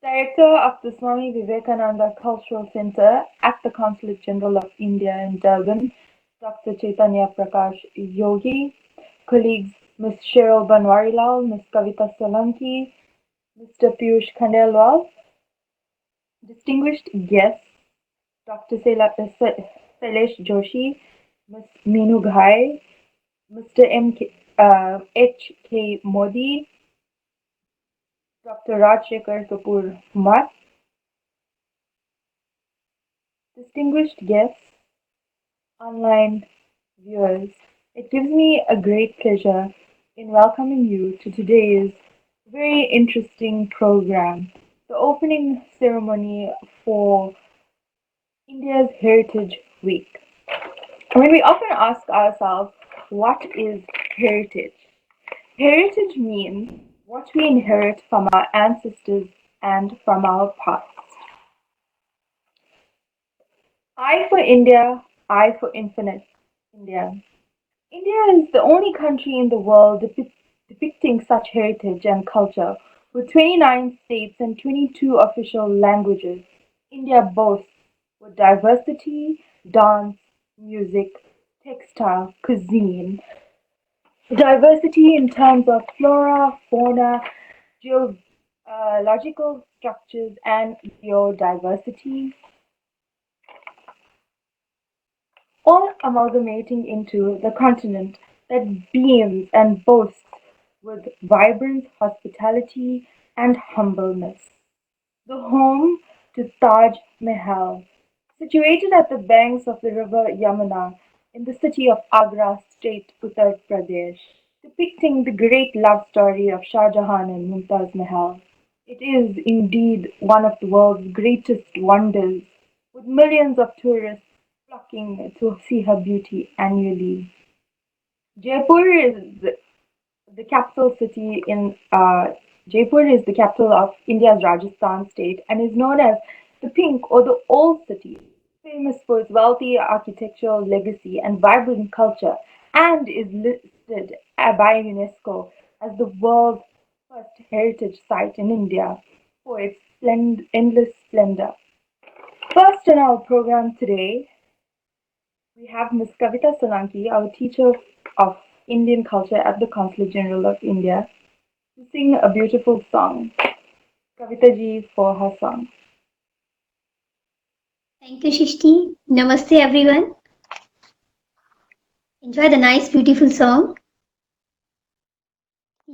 Director of the Swami Vivekananda Cultural Center at the Consulate General of India in Durban, Dr. Chaitanya Prakash Yogi, colleagues Ms. Cheryl Banwarilal, Ms. Kavita Solanki, Mr. Piyush Khandelwal, distinguished guests Dr. Sailesh Joshi, Ms. Meenu Ghai, Mr. H.K. Modi, Dr. Rajshekhar Kapoor Humat, distinguished guests, online viewers, it gives me a great pleasure in welcoming you to today's very interesting program, the opening ceremony for India's Heritage Week. When we often ask ourselves, what is heritage? Heritage means what we inherit from our ancestors and from our past. I for India, I for infinite India. India is the only country in the world depicting such heritage and culture. With 29 states and 22 official languages, India boasts with diversity, dance, music, textile, cuisine, diversity in terms of flora, fauna, geological structures, and biodiversity, all amalgamating into the continent that beams and boasts with vibrant hospitality and humbleness. The home to Taj Mahal, situated at the banks of the river Yamuna in the city of Agra, state Uttar Pradesh, depicting the great love story of Shah Jahan and Mumtaz Mahal. It is indeed one of the world's greatest wonders, with millions of tourists flocking to see her beauty annually. Jaipur is the capital city in Jaipur is the capital of India's Rajasthan state and is known as the Pink or the Old City, famous for its wealthy architectural legacy and vibrant culture, and is listed by UNESCO as the world's first heritage site in India for its endless splendor. First in our program today, we have Ms. Kavita Solanki, our teacher of Indian culture at the Consulate General of India, to sing a beautiful song. Kavita ji for her song. Thank you, Shishti. Namaste, everyone. Enjoy the nice, beautiful song.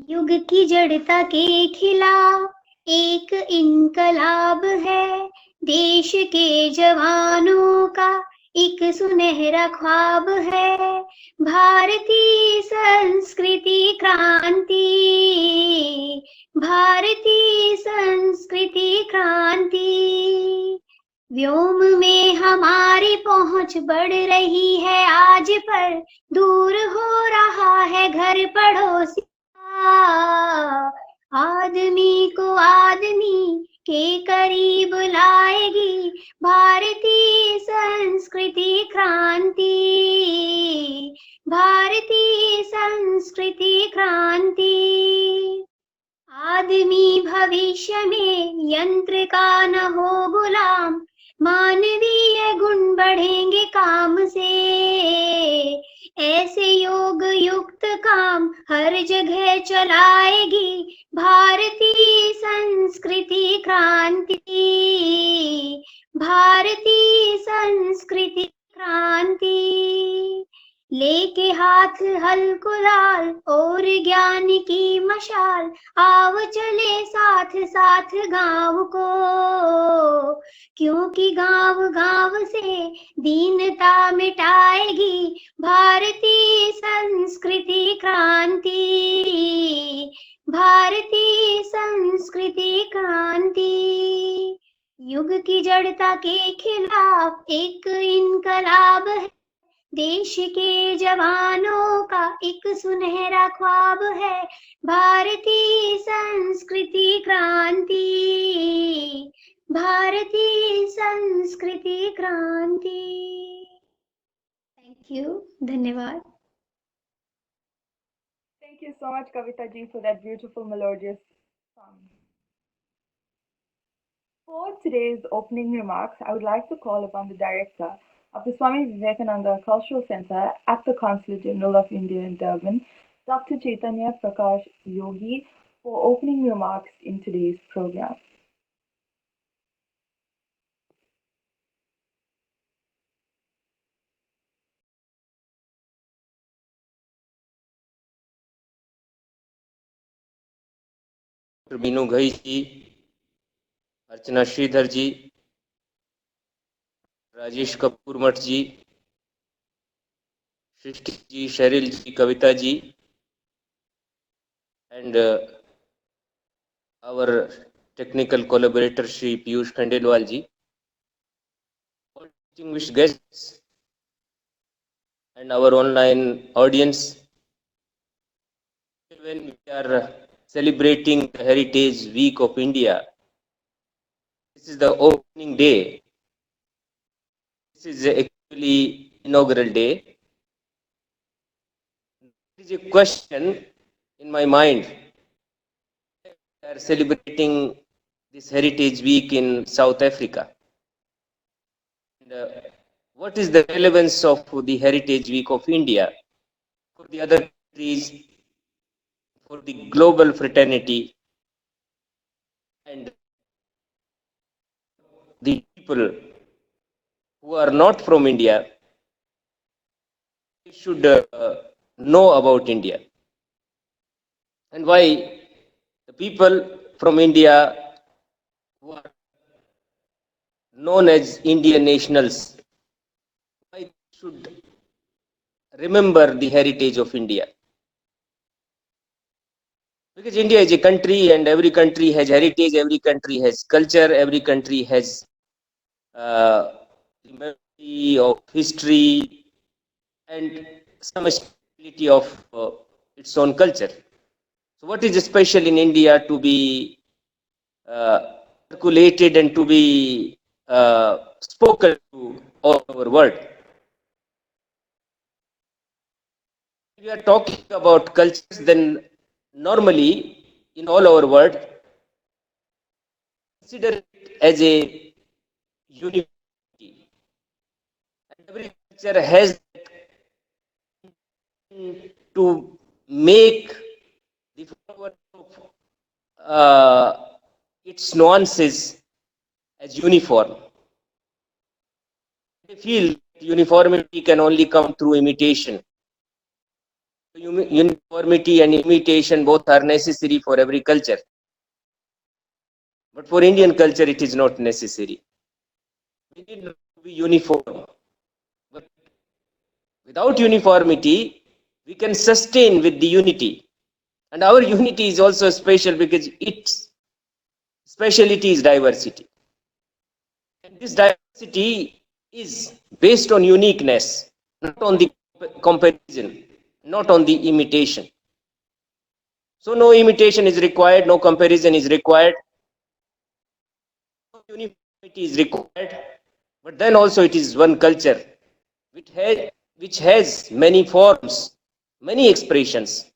युग की जड़ता के खिलाफ एक इनकलाब है, देश के जवानों का एक सुनहरा ख्वाब है, भारतीय संस्कृति क्रांति, भारतीय संस्कृति क्रांति। व्योम में हमारी पहुंच बढ़ रही है आज, पर दूर हो रहा है घर पड़ोसी। आदमी को आदमी के करीब लाएगी भारतीय संस्कृति क्रांति, भारतीय संस्कृति क्रांति। आदमी भविष्य में यंत्र का न हो गुलाम, मानवीय गुण बढ़ेंगे काम से, ऐसे योग युक्त काम हर जगह चलाएगी भारतीय संस्कृति क्रांति, भारतीय संस्कृति क्रांति। लेके हाथ हल कुलाल और ज्ञान की मशाल, आओ चले साथ साथ गांव को, क्योंकि गांव गांव से दीनता मिटाएगी भारतीय संस्कृति क्रांति, भारतीय संस्कृति क्रांति। युग की जड़ता के खिलाफ एक इनकलाब है, देश के जवानों का एक सुनहरा ख्वाब है, भारतीय संस्कृति क्रांति, भारतीय संस्कृति क्रांति। थैंक यू, धन्यवाद। Thank you so much, Kavita ji, for that beautiful melodious song. For today's opening remarks, I would like to call upon the director of the Swami Vivekananda Cultural Center at the Consulate General of India in Durban, Dr. Chaitanya Prakash Yogi, for opening remarks in today's program. Meenu Ghai ji, Archana Shridhar ji, Rajesh Kapoor Math ji, Srishti ji, Cheryl ji, Kavita ji, and our technical collaborator Shri Piyush Khandelwal ji, all distinguished guests, and our online audience. When we are celebrating the Heritage Week of India, this is the opening day. This is actually inaugural day. There is a question in my mind. We are celebrating this Heritage Week in South Africa. And, what is the relevance of the Heritage Week of India for the other countries, for the global fraternity, and the people who are not from India should know about India, and why the people from India who are known as Indian nationals, why they should remember the heritage of India. Because India is a country, and every country has heritage, every country has culture, every country has the memory of history and some stability of its own culture. So, what is special in India to be circulated and to be spoken to all over the world? If we are talking about cultures, then normally in all our world, consider it as a unity. And every culture has to make the flower of its nuances as uniform. I feel uniformity can only come through imitation. Uniformity and imitation both are necessary for every culture. But for Indian culture, it is not necessary. We need not to be uniform. But without uniformity, we can sustain with the unity. And our unity is also special because its speciality is diversity. And this diversity is based on uniqueness, not on the comparison, not on the imitation. So no imitation is required, no comparison is required, no uniformity is required, but then also it is one culture which has many forms, many expressions.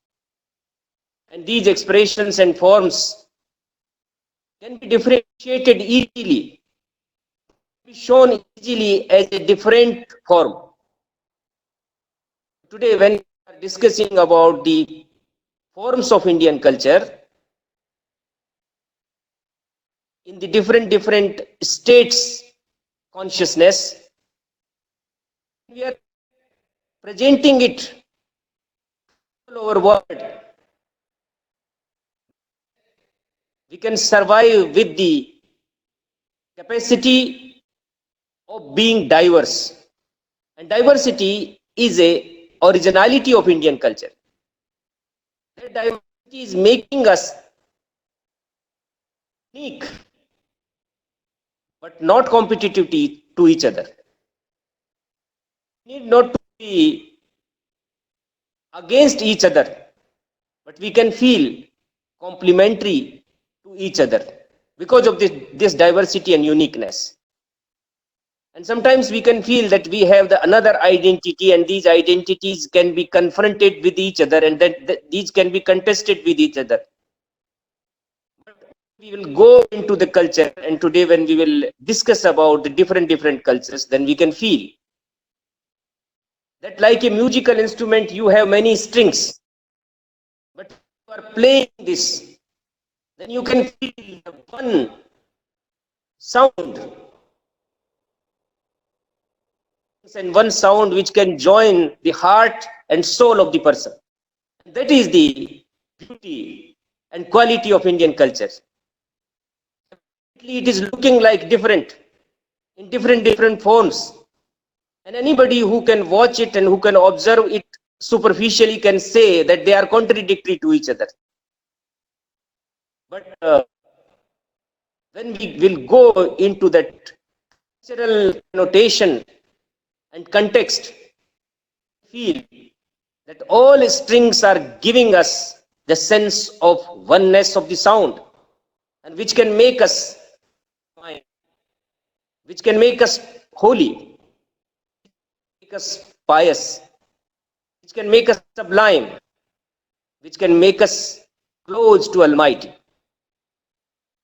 And these expressions and forms can be differentiated easily, be shown easily as a different form. Today, when we are discussing about the forms of Indian culture in the different states consciousness, we are presenting it all over world. We can survive with the capacity of being diverse, and diversity is a originality of Indian culture. That diversity is making us unique, but not competitive to each other. We need not to be against each other, but we can feel complementary to each other because of this diversity and uniqueness. And sometimes we can feel that we have another identity, and these identities can be confronted with each other, and that these can be contested with each other. we will go into the culture, and today when we will discuss about the different cultures, then we can feel that like a musical instrument, you have many strings, but you are playing this, then you can feel the one sound, and one sound which can join the heart and soul of the person. That is the beauty and quality of Indian culture. It is looking like different in different forms, and anybody who can watch it and who can observe it superficially can say that they are contradictory to each other. But when we will go into that cultural notation and context, feel that all strings are giving us the sense of oneness of the sound, and which can make us mind, which can make us holy, make us pious, which can make us sublime, which can make us close to Almighty.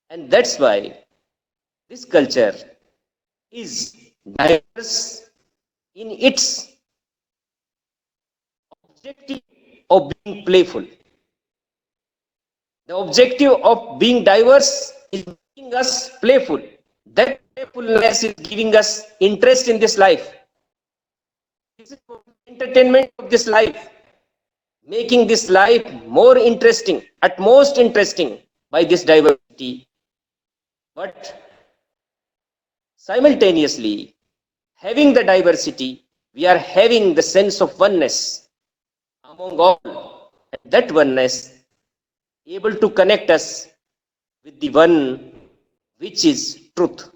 And that's why this culture is diverse in its objective of being playful. The objective of being diverse is making us playful. That playfulness is giving us interest in this life. This is entertainment of this life, making this life more interesting, at most interesting by this diversity. But simultaneously, having the diversity, we are having the sense of oneness among all. And that oneness able to connect us with the one which is truth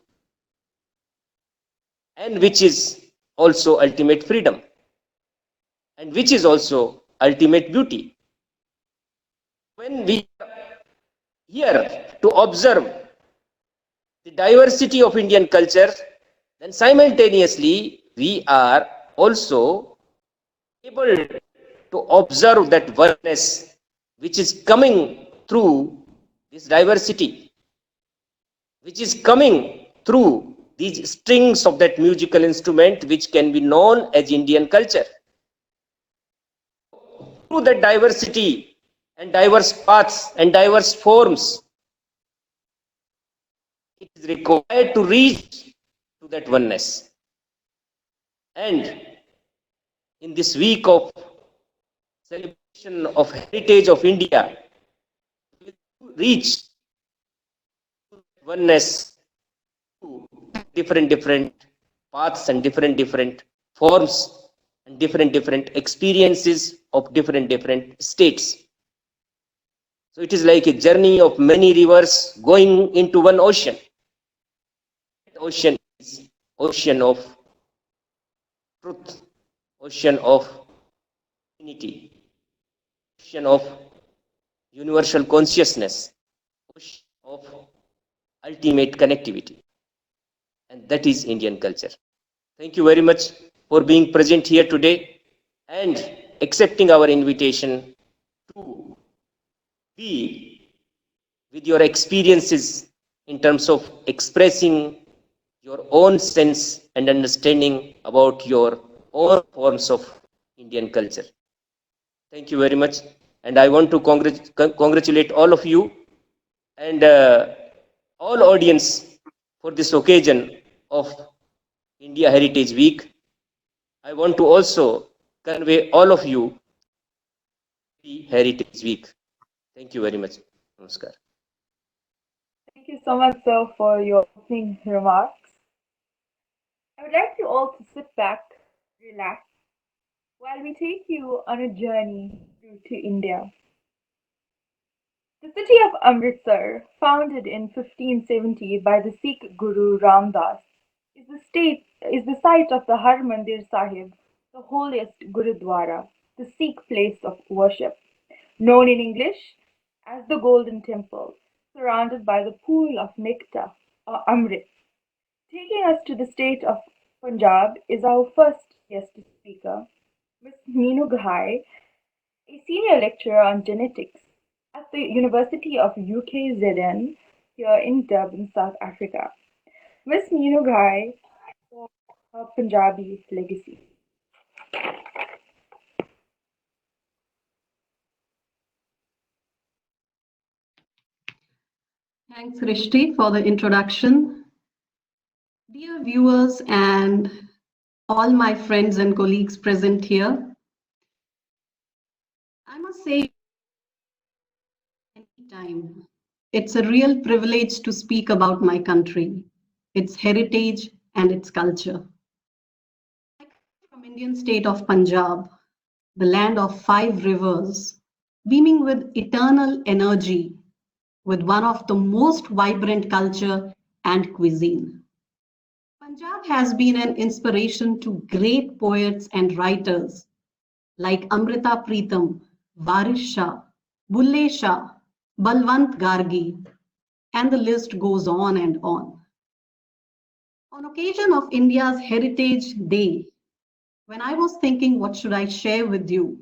and which is also ultimate freedom and which is also ultimate beauty. When we are here to observe the diversity of Indian culture, then simultaneously we are also able to observe that oneness which is coming through this diversity, which is coming through these strings of that musical instrument which can be known as Indian culture. Through that diversity and diverse paths and diverse forms, it is required to reach to that oneness. And in this week of celebration of heritage of India, we reach oneness to different paths and different forms and different experiences of different states. So it is like a journey of many rivers going into one ocean. That ocean is ocean of truth, ocean of unity, ocean of universal consciousness, ocean of ultimate connectivity. And that is Indian culture. Thank you very much for being present here today and accepting our invitation to be with your experiences in terms of expressing your own sense and understanding about your own forms of Indian culture. Thank you very much. And I want to congratulate all of you and all audience for this occasion of India Heritage Week. I want to also convey all of you the Heritage Week. Thank you very much. Namaskar. Thank you so much, sir, for your opening remarks. I would like you all to sit back, relax, while we take you on a journey through to India. The city of Amritsar, founded in 1570 by the Sikh Guru Ram Das, is the site of the Har Mandir Sahib, the holiest Gurudwara, the Sikh place of worship, known in English as the Golden Temple, surrounded by the pool of nectar or Amrit. Taking us to the state of Punjab is our first guest speaker, Ms. Meenu Ghai, a senior lecturer on genetics at the University of UKZN, here in Durban, South Africa. Miss Meenu Ghai for her Punjabi legacy. Thanks, Rishti, for the introduction. Dear viewers and all my friends and colleagues present here, I must say, anytime, it's a real privilege to speak about my country, its heritage, and its culture. I come from Indian state of Punjab, the land of 5 rivers, beaming with eternal energy, with one of the most vibrant culture and cuisine. Punjab has been an inspiration to great poets and writers like Amrita Pritam, Varis Shah, Bulle Shah, Balwant Gargi, and the list goes on and on. On occasion of India's Heritage Day, when I was thinking what should I share with you,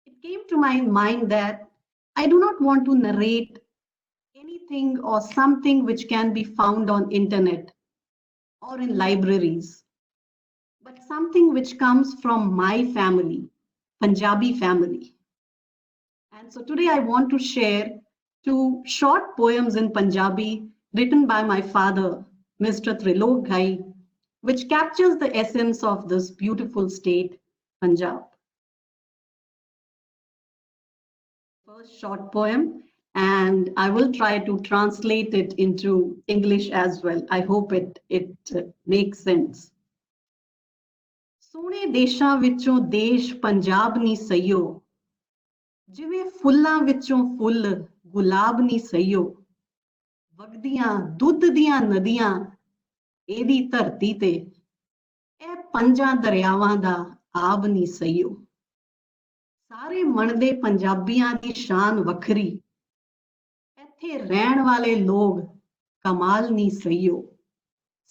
it came to my mind that I do not want to narrate anything or something which can be found on internet or in libraries, but something which comes from my family, Punjabi family. And so today I want to share 2 short poems in Punjabi written by my father, Mr. Trilok Ghai, which captures the essence of this beautiful state, Punjab. First short poem, and I will try to translate it into English as well. I hope it makes sense. ਸੋਹਣੇ ਦੇਸ਼ਾਂ ਵਿੱਚੋਂ ਦੇਸ਼ ਪੰਜਾਬ ਨਹੀਂ ਸਈਓ ਜਿਵੇਂ ਫੁੱਲਾਂ ਵਿੱਚੋਂ ਫੁੱਲ ਗੁਲਾਬ ਨਹੀਂ ਸਈਓ ਵਗਦੀਆਂ ਦੁੱਧ ਦੀਆਂ ਨਦੀਆਂ ਇਹਦੀ ਧਰਤੀ ਤੇ ਇਹ 5 ਦਰਿਆਵਾਂ ਦਾ ਆਬ ਨਹੀਂ ਸਈਓ ਸਾਰੇ ਮੰਨਦੇ ਪੰਜਾਬੀਆਂ ਦੀ ਸ਼ਾਨ ਵੱਖਰੀ ਇੱਥੇ ਰਹਿਣ ਵਾਲੇ ਲੋਕ ਕਮਾਲ ਨਹੀਂ ਸਈਓ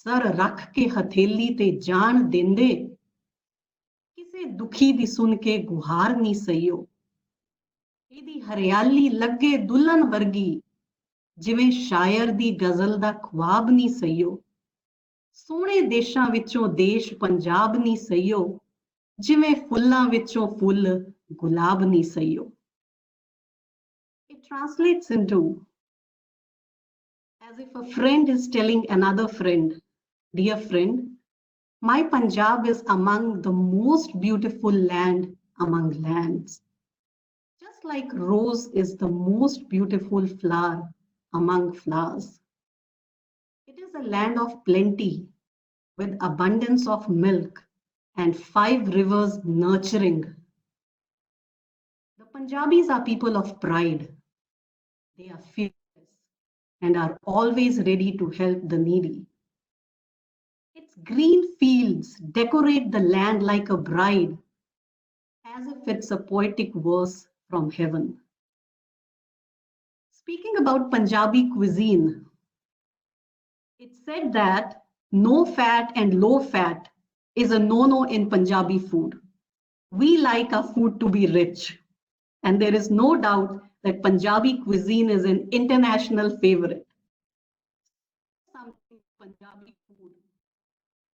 ਸਰ ਰੱਖ ਕੇ ਹਥੇਲੀ ਤੇ ਜਾਨ ਦਿੰਦੇ ਕਿਸੇ ਦੁਖੀ ਦੀ ਸੁਣ ਕੇ ਗੁਹਾਰ ਨਹੀਂ ਸਈਓ ਇਹਦੀ ਹਰਿਆਲੀ ਲੱਗੇ ਦੁਲਹਨ ਵਰਗੀ ਜਿਵੇਂ ਸ਼ਾਇਰ ਦੀ ਗਜ਼ਲ ਦਾ ਖੁਆਬ ਨਹੀਂ ਸਈਓ ਸੋਹਣੇ ਦੇਸ਼ਾਂ ਵਿੱਚੋਂ ਦੇਸ਼ ਪੰਜਾਬ ਨਹੀਂ ਸਈਓ ਜਿਵੇਂ ਫੁੱਲਾਂ ਵਿੱਚੋਂ ਫੁੱਲ ਗੁਲਾਬ ਨਹੀਂ ਸਈਓ It translates into as if a friend is telling another friend, dear friend, my Punjab is among the most beautiful land among lands. Just like rose is the most beautiful flower among flowers. It is a land of plenty with abundance of milk and 5 rivers nurturing. The Punjabis are people of pride. They are fearless and are always ready to help the needy. Its green fields decorate the land like a bride, as if it's a poetic verse from heaven. Speaking about Punjabi cuisine, it's said that no fat and low fat is a no-no in Punjabi food. We like our food to be rich, and there is no doubt that Punjabi cuisine is an international favorite. Something Punjabi food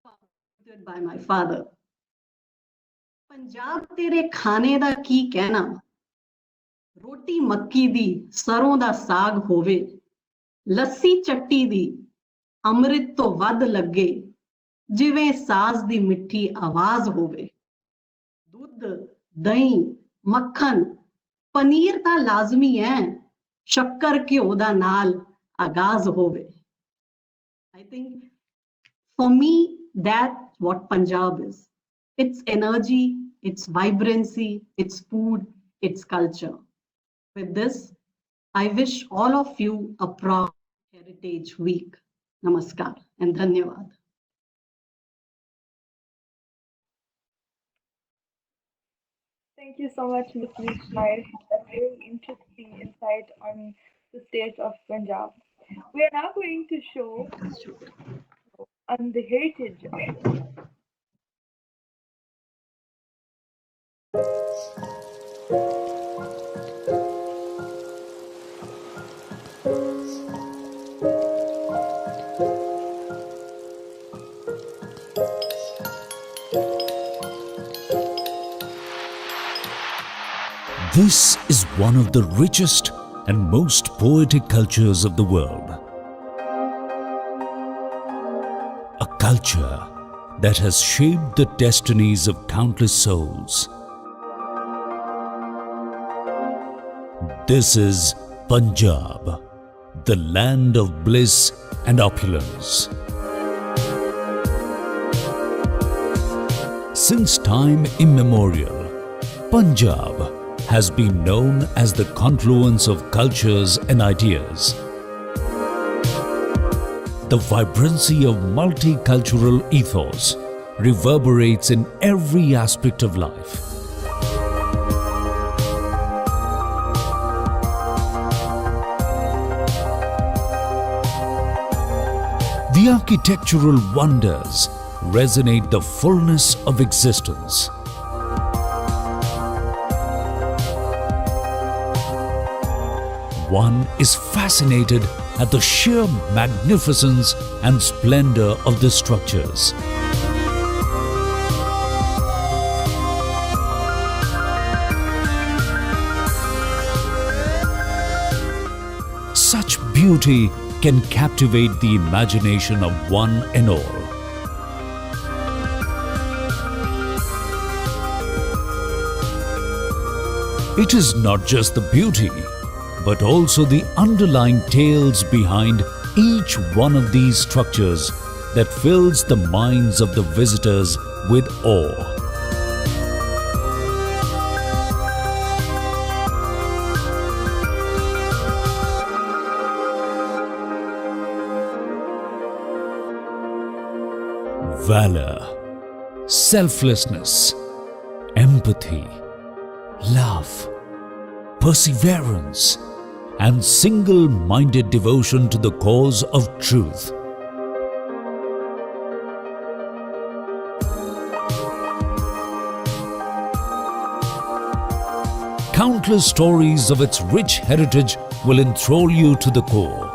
contributed by my father. Punjab tere khane da ki kehna roti makki di saron da saag hove lassi chatti di ਅੰਮ੍ਰਿਤ ਤੋਂ ਵੱਧ ਲੱਗੇ ਜਿਵੇਂ ਸਾਜ਼ ਦੀ ਮਿੱਠੀ ਆਵਾਜ਼ ਹੋਵੇ ਦੁੱਧ ਦਹੀਂ ਮੱਖਣ ਪਨੀਰ ਤਾਂ ਲਾਜ਼ਮੀ ਹੈ ਸ਼ੱਕਰ ਘਿਓ ਦਾ ਨਾਲ ਆਗਾਜ਼ ਹੋਵੇ I think for me that's what Punjab is. Its energy, its vibrancy, its food, its culture. With this, I wish all of you a proud Heritage Week. Namaskar and Dhanyavad. Thank you so much, Ms. Nishai, for that very interesting insight on the state of Punjab. We are now going to show on the heritage of This is one of the richest and most poetic cultures of the world. A culture that has shaped the destinies of countless souls. This is Punjab, the land of bliss and opulence. Since time immemorial, Punjab has been known as the confluence of cultures and ideas. The vibrancy of multicultural ethos reverberates in every aspect of life. The architectural wonders resonate the fullness of existence. One is fascinated at the sheer magnificence and splendor of the structures. Such beauty can captivate the imagination of one and all. It is not just the beauty, but also the underlying tales behind each one of these structures that fills the minds of the visitors with awe. Valor, selflessness, empathy, love, perseverance, and single-minded devotion to the cause of truth. Countless stories of its rich heritage will enthrall you to the core.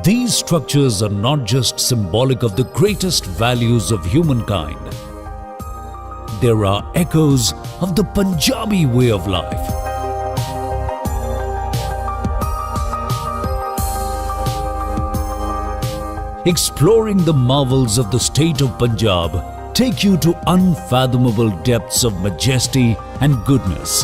These structures are not just symbolic of the greatest values of humankind. There are echoes of the Punjabi way of life. Exploring the marvels of the state of Punjab take you to unfathomable depths of majesty and goodness.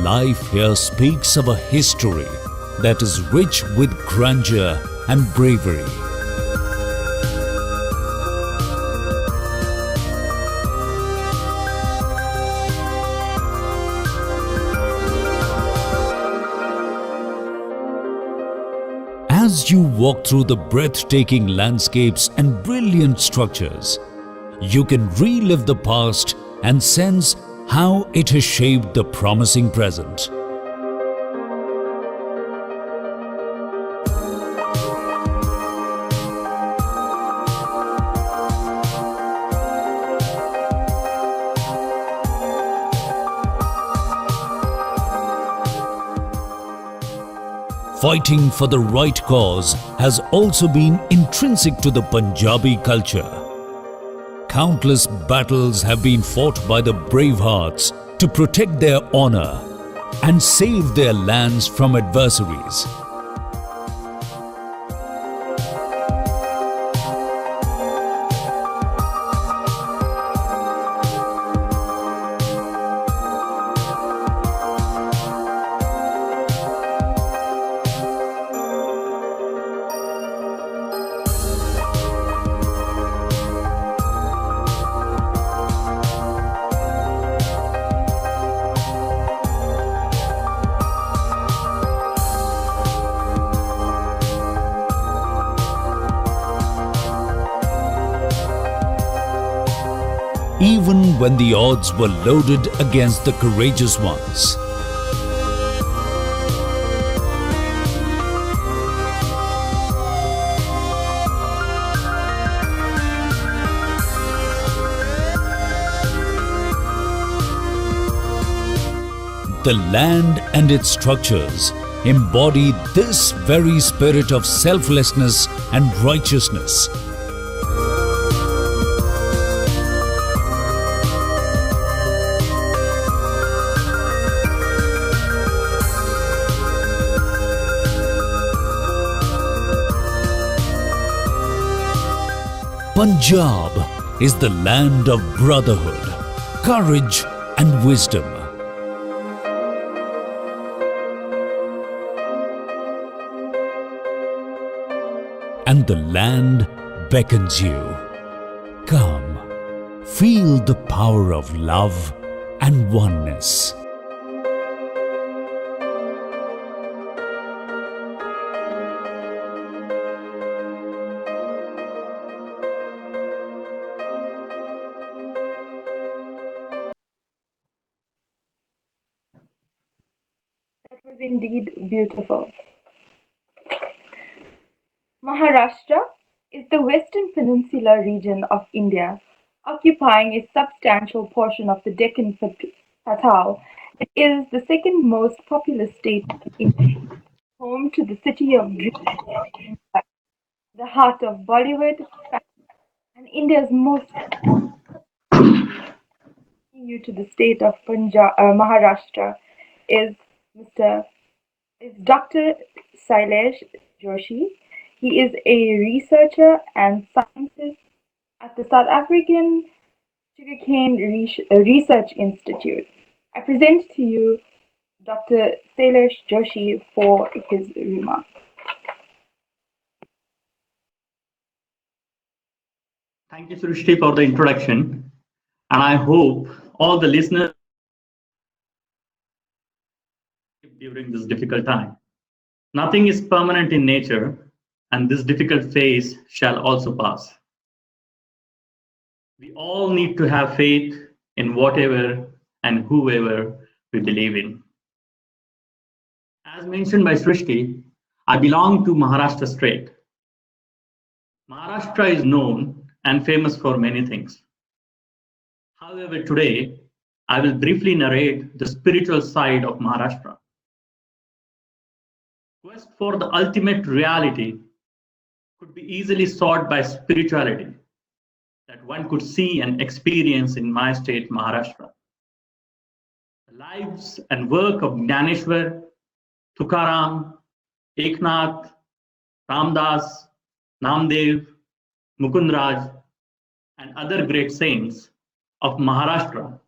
Life here speaks of a history that is rich with grandeur and bravery. As you walk through the breathtaking landscapes and brilliant structures, you can relive the past and sense how it has shaped the promising present. Fighting for the right cause has also been intrinsic to the Punjabi culture. Countless battles have been fought by the brave hearts to protect their honor and save their lands from adversaries. even when the odds were loaded against the courageous ones. The land and its structures embody this very spirit of selflessness and righteousness. Punjab is the land of brotherhood, courage and wisdom. And the land beckons you. Come, feel the power of love and oneness. That was indeed beautiful. Maharashtra is the western peninsular region of India, occupying a substantial portion of the Deccan Plateau. It is the second most populous state in India, home to the city of dreams, the heart of Bollywood, and India's most new to the state of Maharashtra is Dr. Shailesh Joshi. He is a researcher and scientist at the South African Sugarcane Research Institute. I present to you Dr. Shailesh Joshi for his remarks. Thank you, Srishti, for the introduction. And I hope all the listeners during this difficult time. Nothing is permanent in nature, and this difficult phase shall also pass. We all need to have faith in whatever and whoever we believe in. As mentioned by Srishti, I belong to Maharashtra state. Maharashtra is known and famous for many things. However, today, I will briefly narrate the spiritual side of Maharashtra. Quest for the ultimate reality could be easily sought by spirituality that one could see and experience in my state, Maharashtra. The lives and work of Jnaneshwar, Tukaram, Eknath, Ramdas, Namdev, Mukundraj, and other great saints of Maharashtra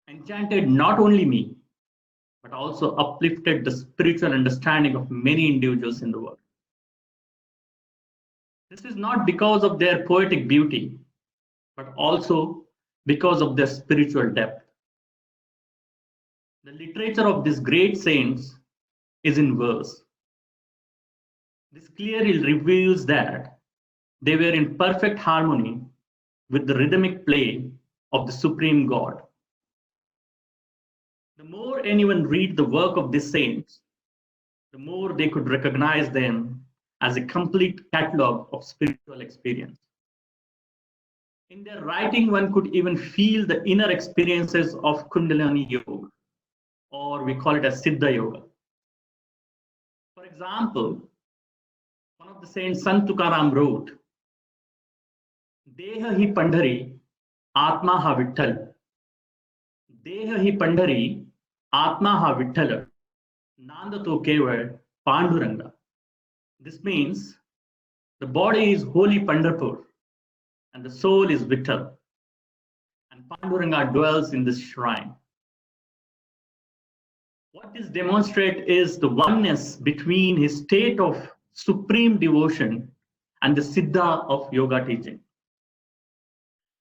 enchanted not only me, but also uplifted the spiritual understanding of many individuals in the world. This is not because of their poetic beauty, but also because of their spiritual depth. The literature of these great saints is in verse. This clearly reveals that they were in perfect harmony with the rhythmic play of the Supreme God. The more anyone read the work of these saints, the more they could recognize them as a complete catalog of spiritual experience. In their writing, one could even feel the inner experiences of Kundalini Yoga, or we call it as Siddha Yoga. For example, one of the saints, Sant Tukaram, wrote, Deha hi Pandhari, Atma ha Vitthal. Deha hi Pandhari, Atma ha Vitthal. Nanda to Keval, Panduranga. This means the body is holy Pandharpur and the soul is Vitthal. And Panduranga dwells in this shrine. What this demonstrates is the oneness between his state of supreme devotion and the Siddha of yoga teaching.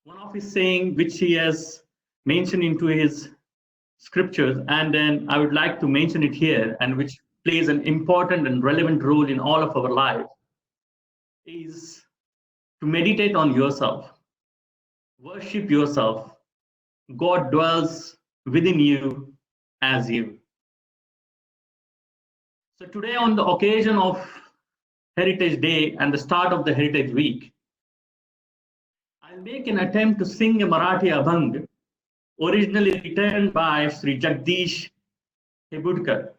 One of his saying, which he has mentioned into his scriptures, and then I would like to mention it here, and which plays an important and relevant role in all of our lives, is to meditate on yourself, worship yourself, God dwells within you as you. So today, on the occasion of Heritage Day and the start of the Heritage Week, I'll make an attempt to sing a Marathi abhang, originally written by Sri Jagdish Hebudkar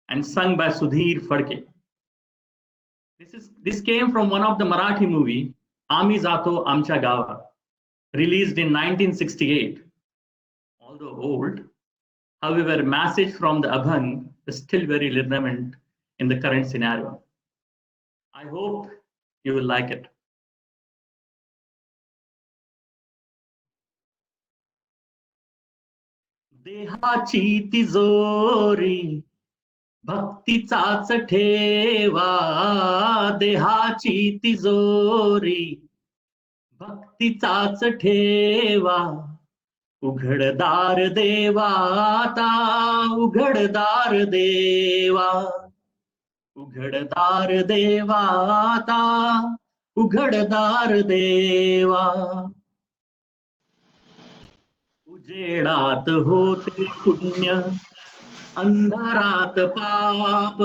and sung by Sudhir Phadke. This came from one of the Marathi movie, Ami Jato Amcha Gava, released in 1968. Although old, however, message from the abhang is still very relevant in the current scenario. I hope you will like it. देहाची तिजोरी भक्तीचाच ठेवा, देहाची तिजोरी भक्तीचाच ठेवा, उघडदार देवाता, उघडदार देवा, उघडदार देवाता, उघडदार देवा. उजेडात होते पुण्य, अंधारात पाप,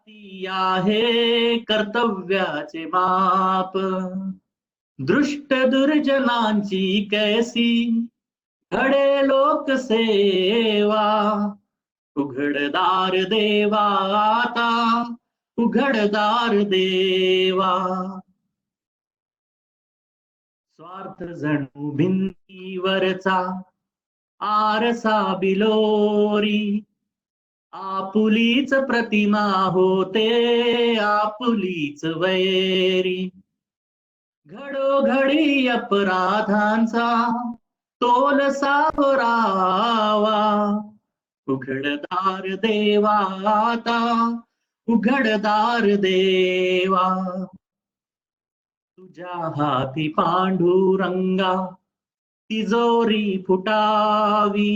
ती आहे कर्तव्याचे माप. दृष्ट दुर्जनांची कैसी घडे लोकसेवा, उघडदार देवाता, उघडदार देवा. स्वार्थ जणू भिंतीवरचा आरसा बिलोरी, आपुलीच प्रतिमा होते, आपुलीच वैरी. घडोघडी अपराधांचा तोल सावरावा, उघडदार देवाता, उघडदार देवा. तुझ्या हाती पांडुरंगा तिजोरी फुटावी,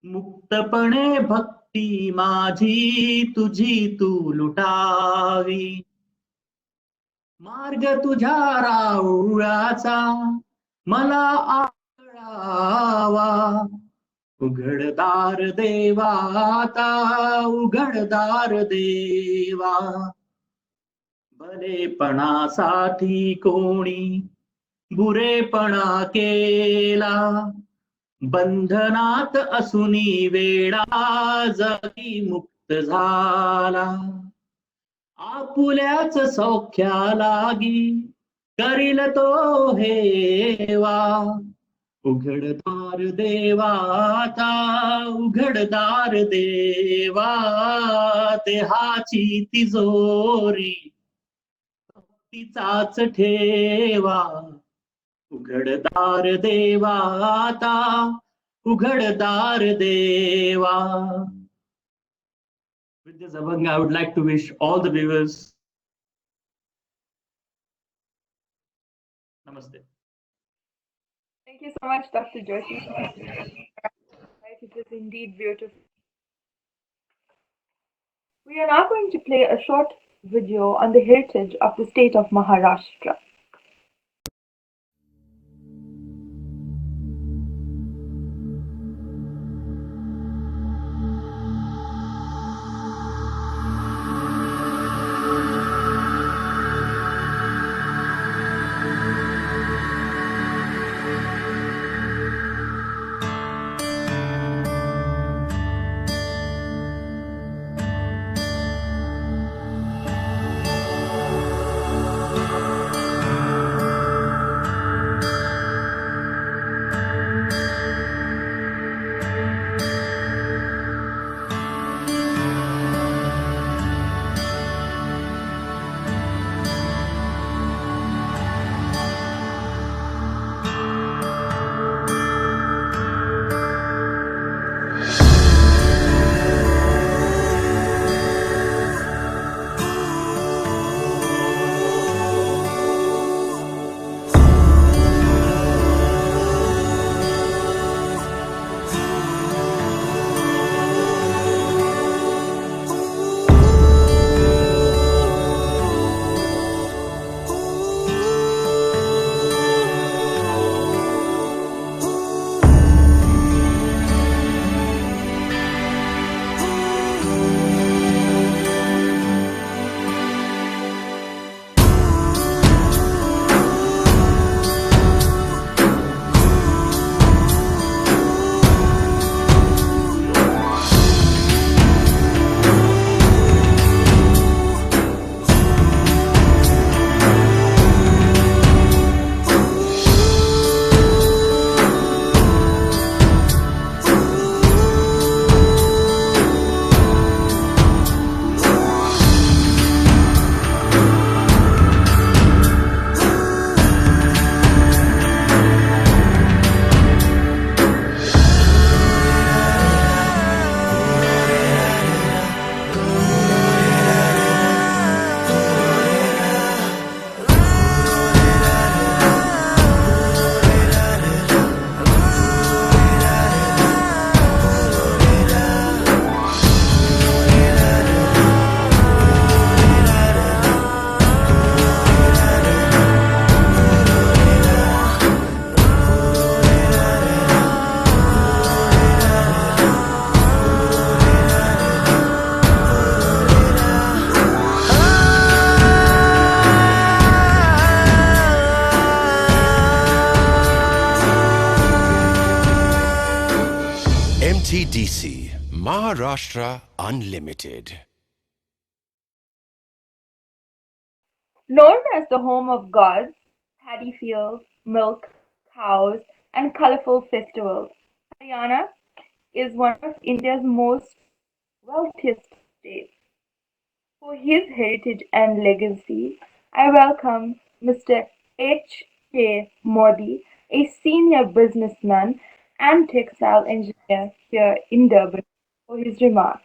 मुक्तपणे भक्ती माझी तुझी तू लुटावी. मार्ग तुझ्या राऊळाचा मला आळावा, उघडदार देवाता, उघडदार देवा. भलेपणासाठी कोणी बुरेपणा केला, बंधनात असुनी वेडा जगी मुक्त झाला. आपुल्याच सौख्या लागी करील तो हेवा, उघडदार देवाता, उघडदार देवा. देहाची तिजोरी भक्तीचाच ठेवा, उघडदार देवाता, उघडदार देवा. With this abhang, I would like to wish all the viewers Namaste. Thank you so much, Dr. Joshi. It is indeed beautiful. We are now going to play a short video on the heritage of the state of Maharashtra. MTDC, Maharashtra Unlimited. Known as the home of gods, paddy fields, milk, cows, and colorful festivals, Haryana is one of India's most wealthiest states. For his heritage and legacy, I welcome Mr. H.K. Modi, a senior businessman and textile engineer here in Durban, for his remarks.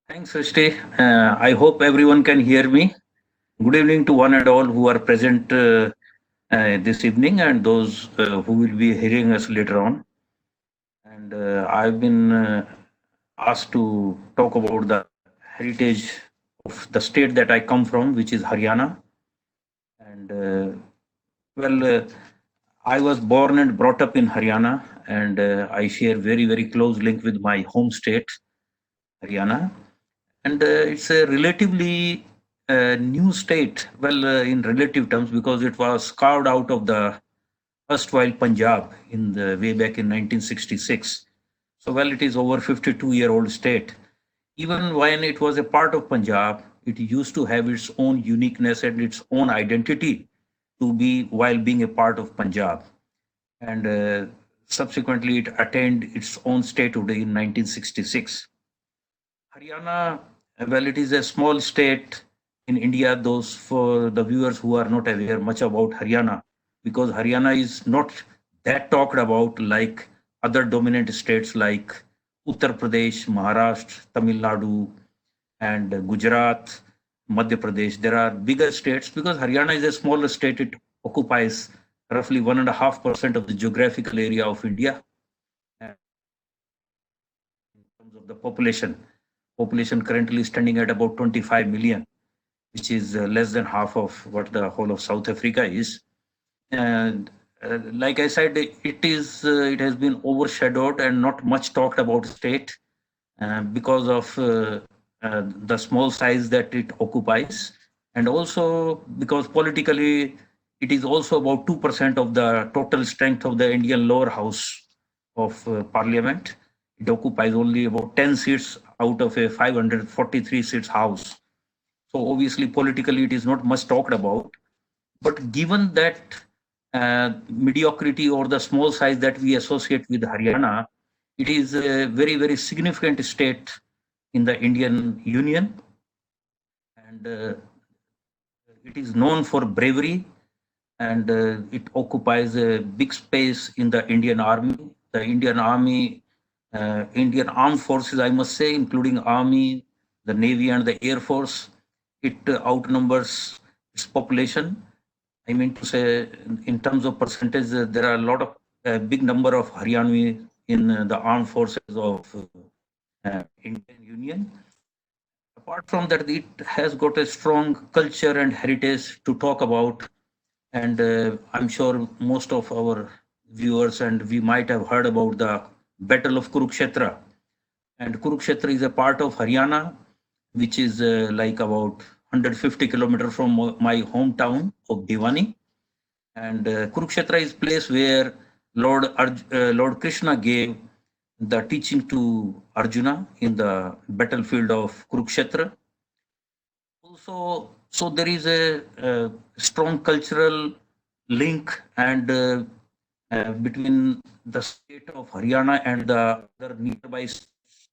Thanks, Srishti. I hope everyone can hear me. Good evening to one and all who are present this evening and those who will be hearing us later on. And I've been asked to talk about the heritage of the state that I come from, which is Haryana. And I was born and brought up in Haryana, and I share very close link with my home state, Haryana. And it's a relatively new state, in relative terms, because it was carved out of the erstwhile Punjab in the way back in 1966. So, it is over 52-year-old state. Even when it was a part of Punjab, it used to have its own uniqueness and its own identity to be while being a part of Punjab. And subsequently, it attained its own statehood in 1966. Haryana, it is a small state in India. Those for the viewers who are not aware much about Haryana, because Haryana is not that talked about like other dominant states like Uttar Pradesh, Maharashtra, Tamil Nadu, and Gujarat, Madhya Pradesh. There are bigger states because Haryana is a smaller state. It occupies roughly 1.5% of the geographical area of India. And in terms of the population currently standing at about 25 million, which is less than half of what the whole of South Africa is. And like I said, it has been overshadowed and not much talked about state because of the small size that it occupies, and also because politically it is also about 2% of the total strength of the Indian lower house of parliament. It occupies only about 10 seats out of a 543 seats house. So obviously politically it is not much talked about. But given that mediocrity or the small size that we associate with Haryana, it is a very significant state in the Indian Union, and it is known for bravery, and it occupies a big space in the Indian Army. The Indian Army, Indian Armed Forces, I must say, including Army, the Navy, and the Air Force, it outnumbers its population. I mean to say, in terms of percentage, there are a lot of big number of Haryanvi in the armed forces of Indian Union. Apart from that, it has got a strong culture and heritage to talk about, and I'm sure most of our viewers and we might have heard about the Battle of Kurukshetra. And Kurukshetra is a part of Haryana, which is like about 150 kilometers from my hometown of Bhiwani. And Kurukshetra is place where Lord Krishna gave the teaching to Arjuna in the battlefield of Kurukshetra. Also, so there is a strong cultural link and between the state of Haryana and the other nearby states,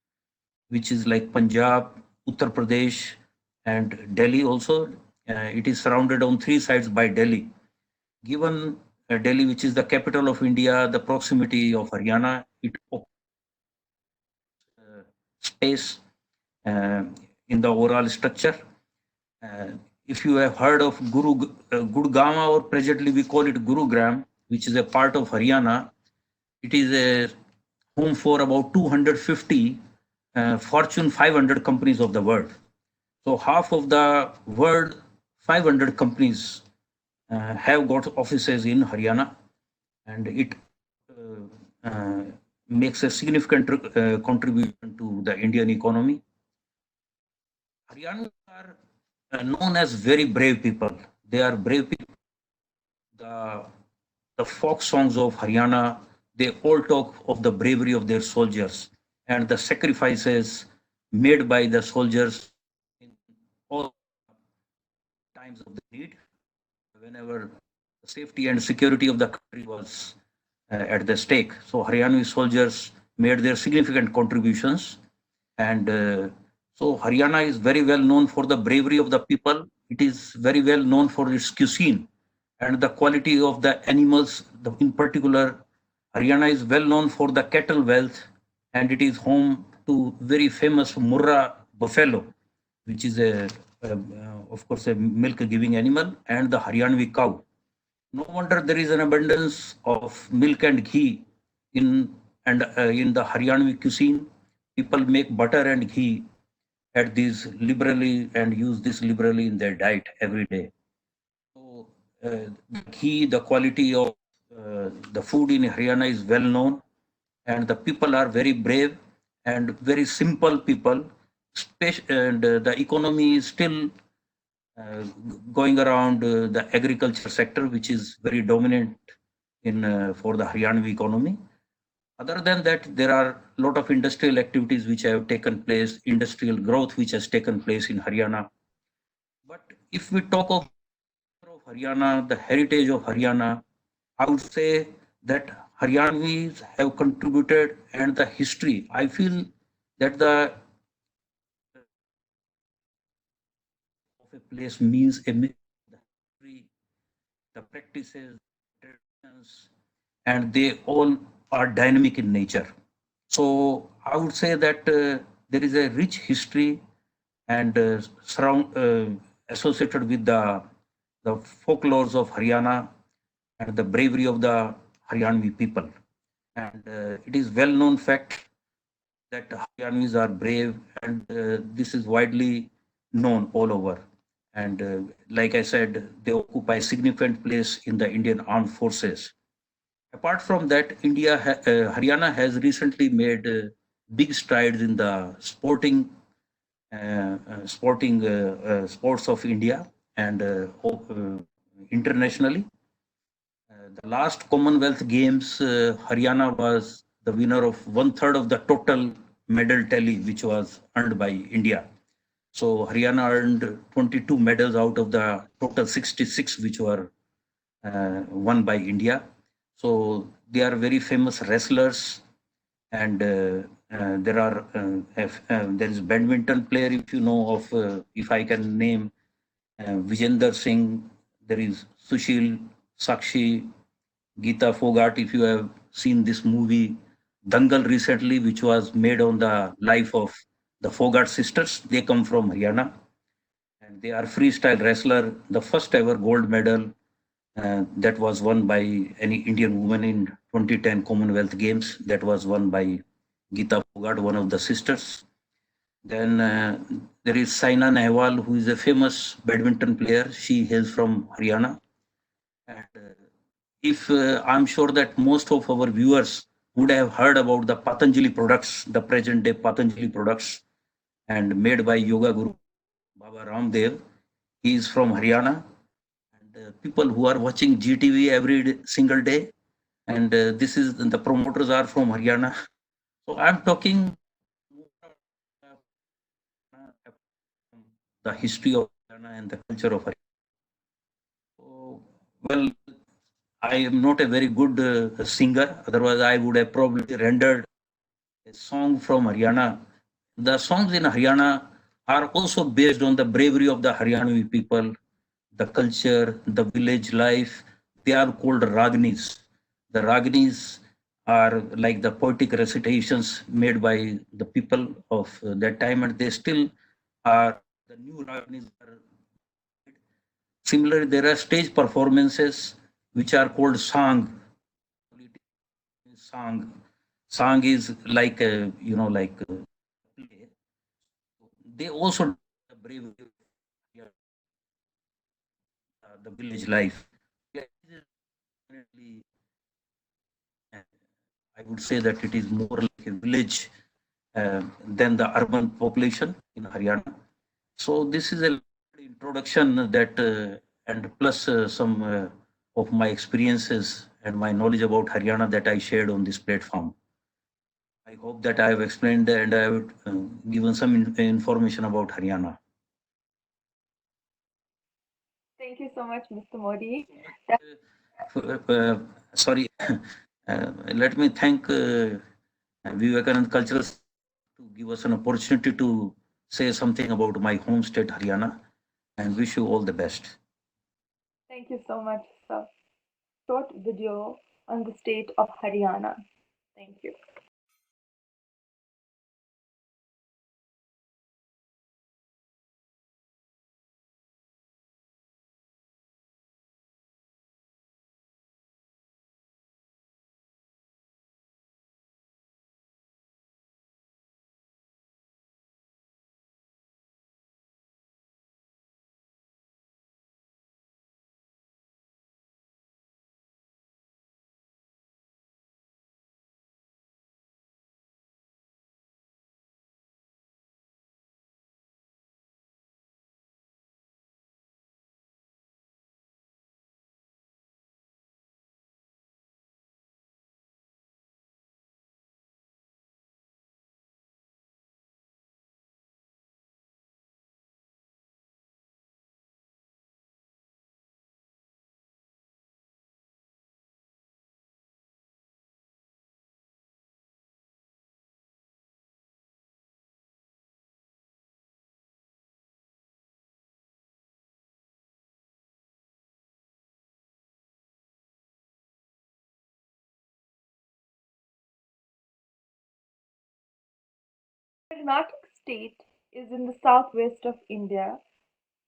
which is like Punjab, Uttar Pradesh, and Delhi also. It is surrounded on three sides by Delhi. Given Delhi, which is the capital of India, the proximity of Haryana, it space in the overall structure. If you have heard of Gurgaon, or presently we call it Gurugram, which is a part of Haryana, it is a home for about 250 Fortune 500 companies of the world. So half of the world 500 companies have got offices in Haryana, and it makes a significant contribution to the Indian economy. Haryanans are known as very brave people. They are brave people. The folk songs of Haryana, they all talk of the bravery of their soldiers and the sacrifices made by the soldiers in all times of the need, whenever the safety and security of the country was at the stake. So Haryanvi soldiers made their significant contributions, and so Haryana is very well known for the bravery of the people. It is very well known for its cuisine and the quality of the animals. In particular, Haryana is well known for the cattle wealth, and it is home to very famous Murra buffalo, which is of course, a milk-giving animal, and the Haryanvi cow. No wonder there is an abundance of milk and ghee in the Haryanvi cuisine. People make butter and ghee at these liberally and use this liberally in their diet every day. So the ghee, the quality of the food in Haryana is well known, and the people are very brave and very simple people. And the economy is still uh, going around the agriculture sector, which is very dominant in for the Haryanvi economy. Other than that, there are a lot of industrial activities which have taken place, industrial growth which has taken place in Haryana. But if we talk of Haryana, the heritage of Haryana, I would say that Haryanvis have contributed, and the history. I feel that the of a place means a mix of the history, the practices, traditions, and they all are dynamic in nature. So I would say that there is a rich history and associated with the folklores of Haryana and the bravery of the Haryanvi people. And it is well known fact that Haryanvis are brave, and this is widely known all over. And like I said, they occupy a significant place in the Indian armed forces. Apart from that, Haryana has recently made big strides in the sports of India and internationally. The last Commonwealth Games, Haryana was the winner of one third of the total medal tally which was earned by India. So Haryana earned 22 medals out of the total 66 which were won by India. So they are very famous wrestlers, and there is badminton player, if you know of, if I can name Vijender Singh. There is Sushil, Sakshi, Geeta Fogart. If you have seen this movie Dangal recently, which was made on the life of the Fogart sisters, they come from Haryana, and they are freestyle wrestler. The first ever gold medal that was won by any Indian woman in 2010 Commonwealth Games. That was won by Geeta Fogart, one of the sisters. Then there is Saina Nehwal, who is a famous badminton player. She hails from Haryana. And if I'm sure that most of our viewers would have heard about the Patanjali products, the present day Patanjali products, and made by Yoga Guru Baba Ramdev. He is from Haryana. And people who are watching GTV every single day, and this is the promoters are from Haryana. So I'm talking the history of Haryana and the culture of Haryana. So, well, I am not a very good singer. Otherwise, I would have probably rendered a song from Haryana. The songs in Haryana are also based on the bravery of the Haryanvi people, the culture, the village life. They are called Ragnis. The Ragnis are like the poetic recitations made by the people of that time, and they still are. The new Ragnis are. Similarly, there are stage performances which are called sang. Sang, sang is like a, like play. They also the bravery of the village life. Yeah, definitely, I would say that it is more like a village than the urban population in Haryana. So this is a introduction that and plus some of my experiences and my knowledge about Haryana that I shared on this platform. I hope that I have explained and I have given some information about Haryana. Thank you so much, Mr. Modi. Sorry, let me thank Vivekanand Cultural to give us an opportunity to say something about my home state, Haryana, and wish you all the best. Thank you so much, sir. Short video on the state of Haryana. Thank you. Karnataka state is in the southwest of India,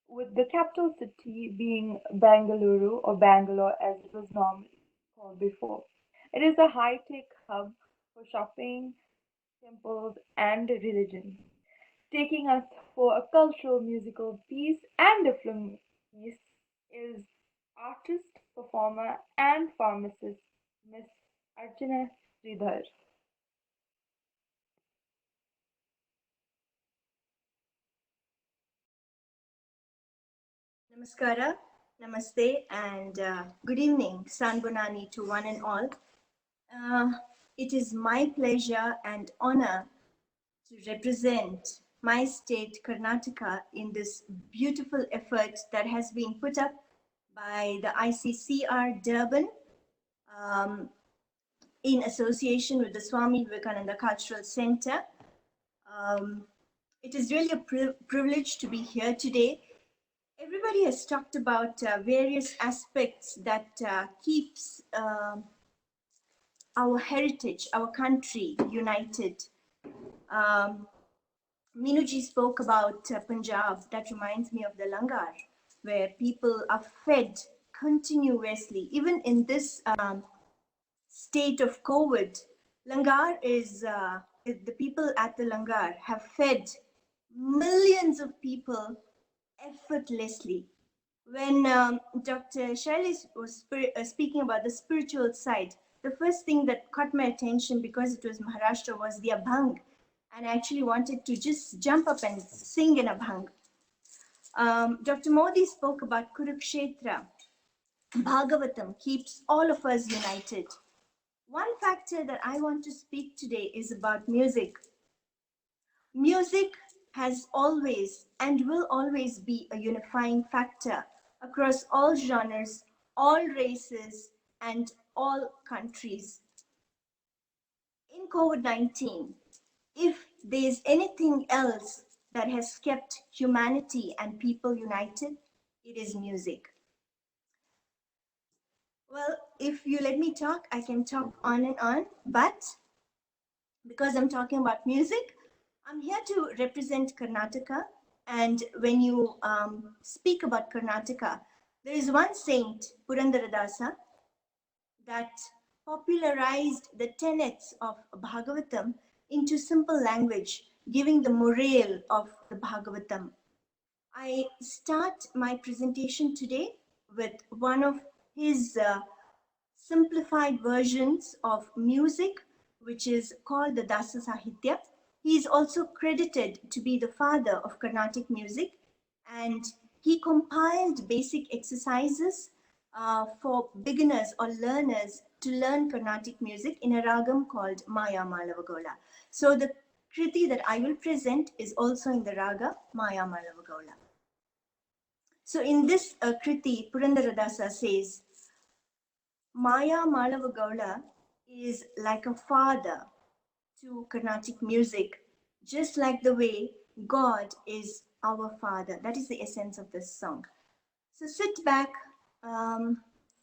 with the capital city being Bangalore or Bangalore as it was normally called before. It is a high-tech hub for shopping, temples, and religion, taking us for a cultural musical piece and a film piece is artist, performer, and pharmacist Miss Archana Sridhar. Namaskara, Namaste, and good evening, Sanbonani to one and all. It is my pleasure and honor to represent my state, Karnataka, in this beautiful effort that has been put up by the ICCR Durban in association with the Swami Vivekananda Cultural Center. It is really a privilege to be here today. Everybody has talked about various aspects that keeps our heritage, our country united. Minuji spoke about Punjab. That reminds me of the langar, where people are fed continuously. Even in this state of COVID, langar is, the people at the langar have fed millions of people effortlessly. When Dr. Shailesh was speaking about the spiritual side, the first thing that caught my attention, because it was Maharashtra, was the abhang. And I actually wanted to just jump up and sing in abhang. Dr. Modi spoke about Kurukshetra. Bhagavatam keeps all of us united. One factor that I want to speak today is about music. Music has always and will always be a unifying factor across all genres, all races, and all countries. In COVID-19, if there's anything else that has kept humanity and people united, it is music. Well, if you let me talk, I can talk on and on, but because I'm talking about music, I'm here to represent Karnataka. And when you speak about Karnataka, there is one saint, Purandaradasa, that popularized the tenets of Bhagavatam into simple language, giving the morale of the Bhagavatam. I start my presentation today with one of his simplified versions of music, which is called the Dasa Sahitya. He is also credited to be the father of Carnatic music, and he compiled basic exercises for beginners or learners to learn Carnatic music in a ragam called Maya Malavagola. So the kriti that I will present is also in the raga Maya Malavagola. So in this kriti, Purandaradasa says, Maya Malavagola is like a father to Carnatic music, just like the way God is our Father. That is the essence of this song. So sit back,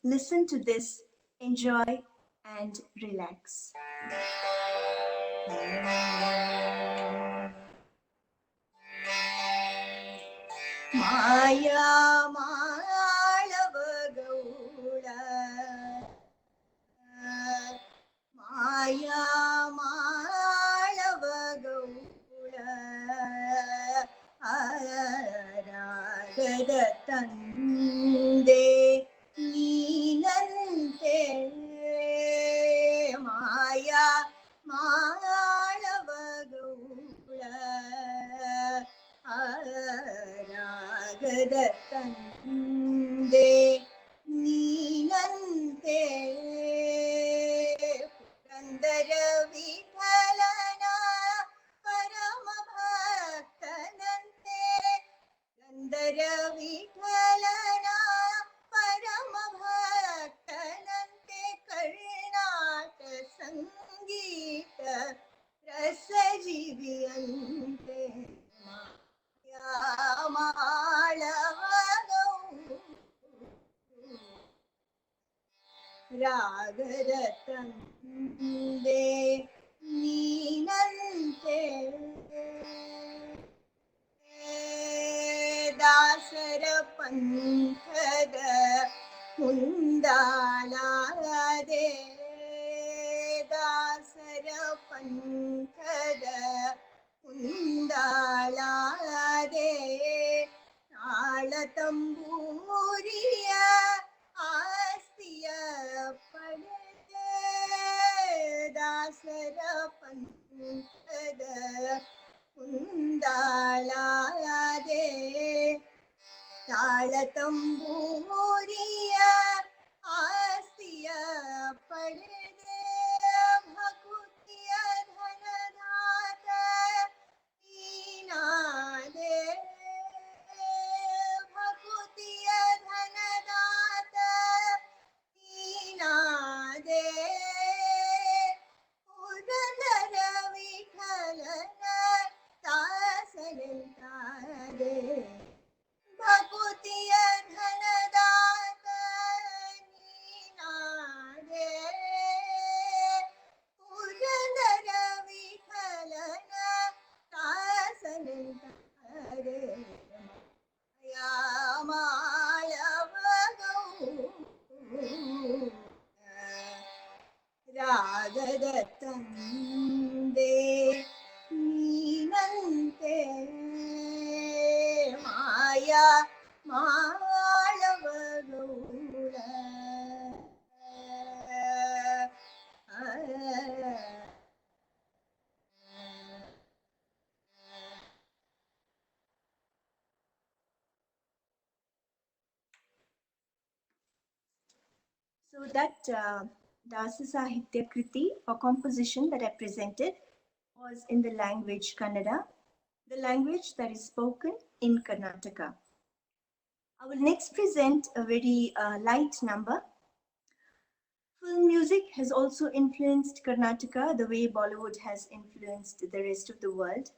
listen to this, enjoy and relax. Maya Malavagola, Maya Malavagola, Aragada Tande Nilante, Maya Malavagola, Aragada Tande Nilante, Purandara Vithalana Parama Bhaktanante, Purandara Vithalana Parama Bhaktanante, Karnata Sangeeta Rasa Jiviyante, Maya Malavagau Ragadhatande Neenante, Dasara Panthada Mundalade, Dasara Panthada Mundalade, Nalatamburiya Astiya Padade, Dasara Panthada Mundalade, Nalatamburiya Astiya Padade, Bhakutiya Dhanadhata Inade, Bhakutiya Dhanadhata Inade, Purandara Vithalana Dasanantade, Bhakutiya Dhanadhata Neenade, Purandara Vithalana Dasanantade, Maya Malavagau Ragadhatande Neenante, Maya Malavagula. So that Dasa Sahitya Kriti or composition that I presented was in the language Kannada, the language that is spoken in Karnataka. I will next present a very light number. Film music has also influenced Karnataka the way Bollywood has influenced the rest of the world.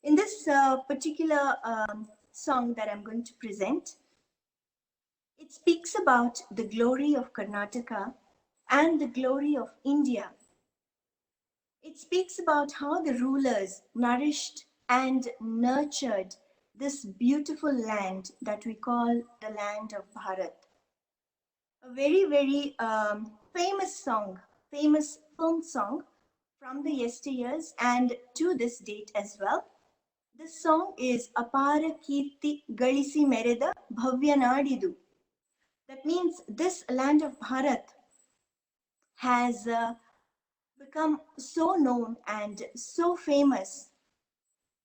In this particular song that I'm going to present, it speaks about the glory of Karnataka and the glory of India. It speaks about how the rulers nourished and nurtured this beautiful land that we call the land of Bharat. A very, very famous song, famous film song from the yesteryears and to this date as well. This song is Apara Kirti Galisi Mereda Bhavya Nadidu. That means this land of Bharat has become so known and so famous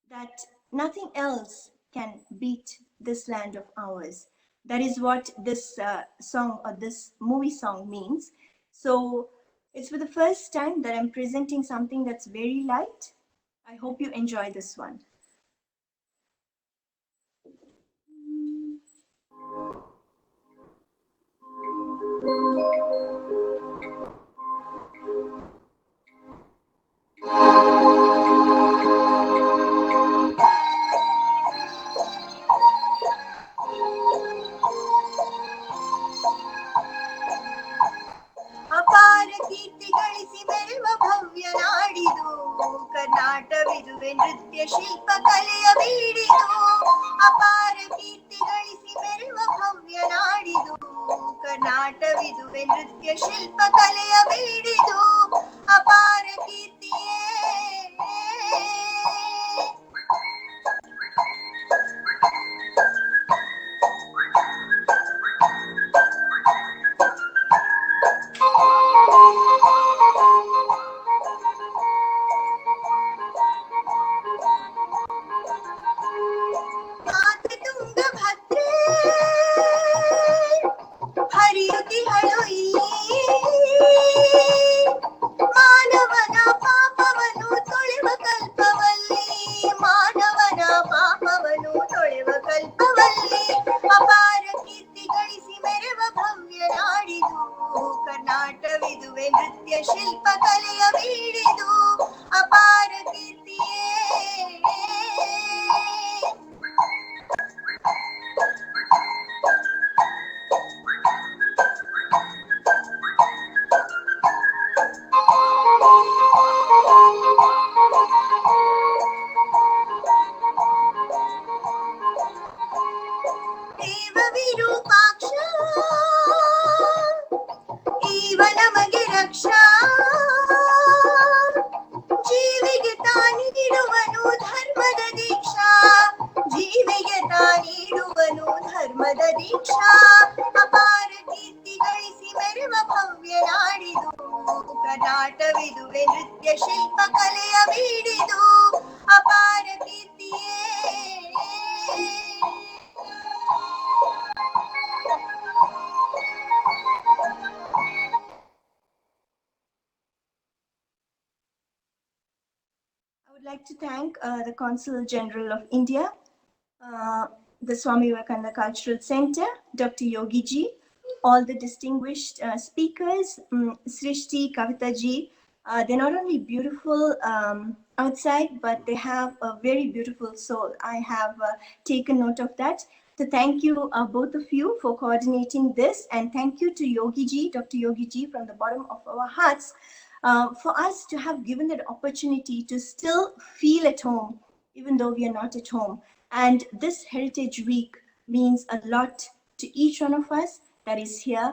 that nothing else can beat this land of ours. That is what this song or this movie song means. So it's for the first time that I'm presenting something that's very light. I hope you enjoy this one. ಅಪಾರ ಕೀರ್ತಿ ಗಳಿಸಿ ಮೆರೆವ ಭವ್ಯ ನಾಡಿದು ಕರ್ನಾಟವಿದುವೆ ನೃತ್ಯ ಶಿಲ್ಪ ಕಲೆಯ ಬೀಡಿದು. ಅಪಾರ ಕೀರ್ತಿ ಗಳಿಸಿ ಮೆರೆವ ಭವ್ಯ ನಾಡಿದು ಕರ್ನಾಟವಿದುವೆ ನೃತ್ಯ ಶಿಲ್ಪ ಕಲೆಯ ಬೀಡಿದು. ಅಪಾರ ಕೀರ್ತಿಯೇ ಮಾತೆ ತುಂಗಭದ್ರೆ ಹರಿಯುತ್ತಿಹಳು ಈ ಮಾನವನ ಪಾಪವನ್ನು ತೊಳೆವ ಕಲ್ಪವಲ್ಲಿ. ಮಾನವನ ಪಾಪವನ್ನು ತೊಳೆವ ಕಲ್ಪವಲ್ಲಿ. ಅಪಾರ ಕೀರ್ತಿ ಗಳಿಸಿ ಮೆರೆವ ಭವ್ಯ ನಾಡಿದು ಕರ್ನಾಟವಿದುವೆ ನೃತ್ಯ ಶಿಲ್ಪ ಕಲೆಯ ಬೀಡಿದು. ಅಪಾರ ಕೀರ್ತಿಯೇ ದೇವ ವಿರೂಪಾಕ್ಷ ಇವ ನಮಗೆ ರಕ್ಷಾ. ಜೀವಿಗೆ ತಾನಿಡುವನು ಧರ್ಮದ ದೀಕ್ಷಾ. ಜೀವಿಗೆ ತಾನಿಡುವನು ಧರ್ಮದ ದೀಕ್ಷಾ. ಅಪಾರ ಕೀರ್ತಿ ಗಳಿಸಿ ಮೆರೆವ ಭವ್ಯ ನಾಡಿದು ಕರ್ನಾಟವಿದುವೆ ನೃತ್ಯ ಶಿಲ್ಪ ಕಲೆಯ ಬೀಡಿದು. ಅಪಾರ ಕೀರ್ತಿಯೇ I would like to thank the Consul General of India, the Swami Vivekananda Cultural Center, Dr. Yogi ji, all the distinguished speakers, Srishti, Kavita ji. They're not only beautiful outside, but they have a very beautiful soul. I have taken note of that. So thank you, both of you, for coordinating this. And thank you to Yogi ji, Dr. Yogi ji, from the bottom of our hearts, for us to have given that opportunity to still feel at home, even though we are not at home. And this Heritage Week means a lot to each one of us that is here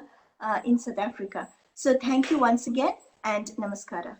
in South Africa. So thank you once again, and namaskara.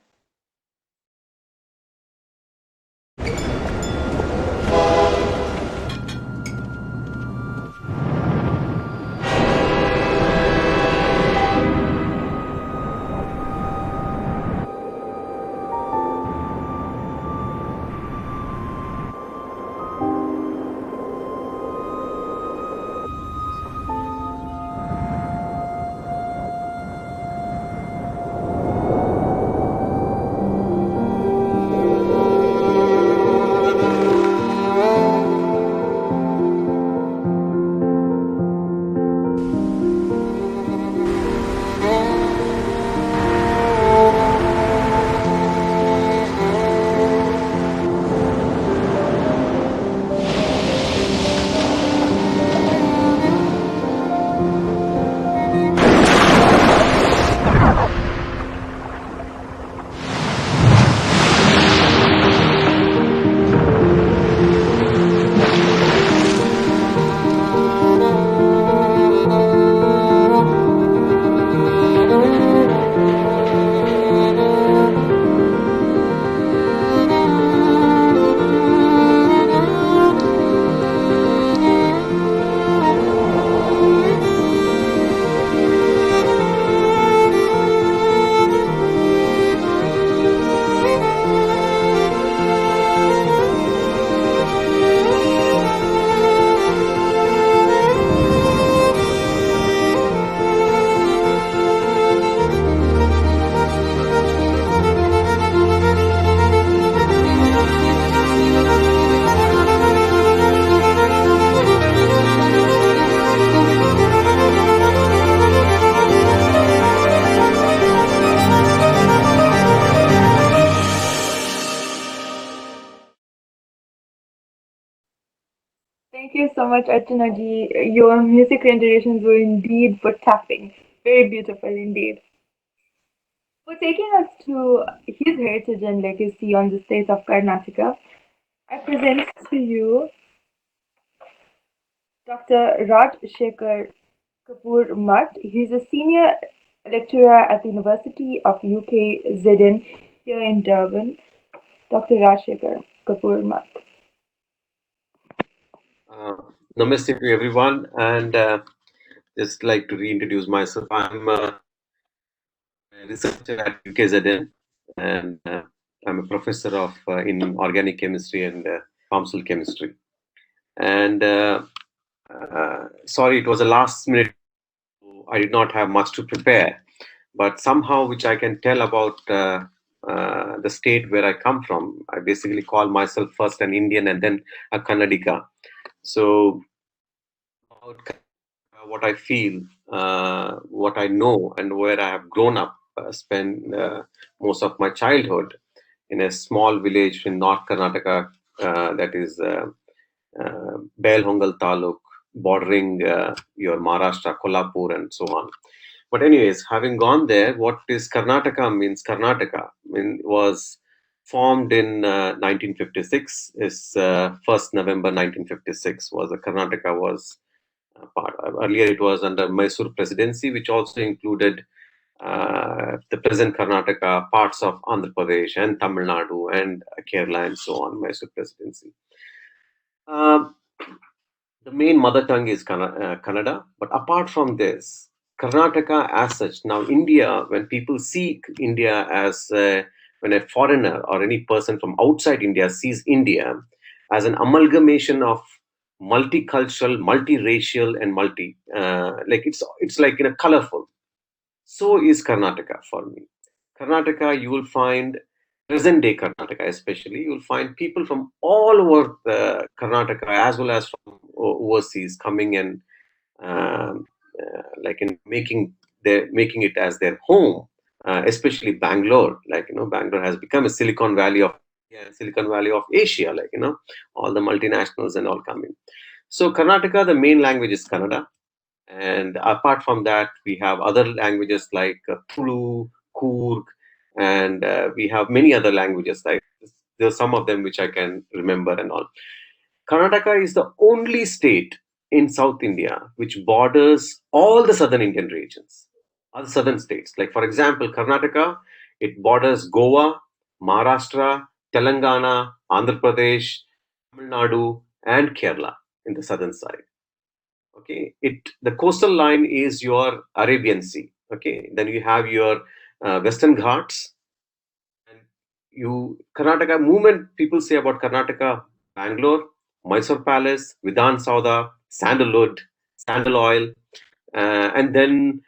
Thank you so much, Archana ji. Your music renditions were indeed for tapping. Very beautiful indeed. For taking us to his heritage and legacy on the state of Karnataka, I present to you Dr. Rajshekhar Kapoor Mutt. He's a senior lecturer at the University of UK Zidin here in Durban. Dr. Rajshekhar Kapoor Mutt. Uh, Namaste to everyone, and just like to reintroduce myself. I'm a researcher at UKZN, and I'm a professor of in organic chemistry and pharmaceutical chemistry. And sorry, it was a last minute. I did not have much to prepare, but somehow, which I can tell about the state where I come from. I basically call myself first an Indian and then a Kannadika. So, about what I feel, what I know, and where I have grown up, spent most of my childhood in a small village in North Karnataka, that is Belhongal Taluk, bordering your Maharashtra, Kolhapur, and so on. But anyways, having gone there, what is Karnataka means? Karnataka was formed in 1956. Is 1st November 1956 was the Karnataka was part. Earlier, it was under Mysore Presidency, which also included the present Karnataka, parts of Andhra Pradesh and Tamil Nadu and Kerala and so on, Mysore Presidency. Um, the main mother tongue is Kannada, but apart from this, Karnataka as such, now India, when people see India as, when a foreigner or any person from outside India sees India as an amalgamation of multicultural, multiracial, and like it's like colorful. So is Karnataka for me. Karnataka, you will find present day Karnataka, especially you will find people from all over Karnataka as well as from overseas coming and like in making it as their home, especially Bangalore. Like Bangalore has become a Silicon Valley of Silicon Valley of Asia. Like all the multinationals and all coming. So Karnataka, the main language is Kannada. And apart from that, we have other languages like Tulu, Kurg, and we have many other languages. Like there are some of them which I can remember and all. Karnataka is the only state in South India which borders all the southern Indian regions, other southern states. Like for example, Karnataka, it borders Goa, Maharashtra, Telangana, Andhra Pradesh, Tamil Nadu, and Kerala in the southern side. Okay, the coastal line is your Arabian Sea. Okay, then you have your Western Ghats, and Karnataka movement. People say about Karnataka, Bangalore, Mysore Palace, Vidhan Sauda, sandalwood, sandal oil, and then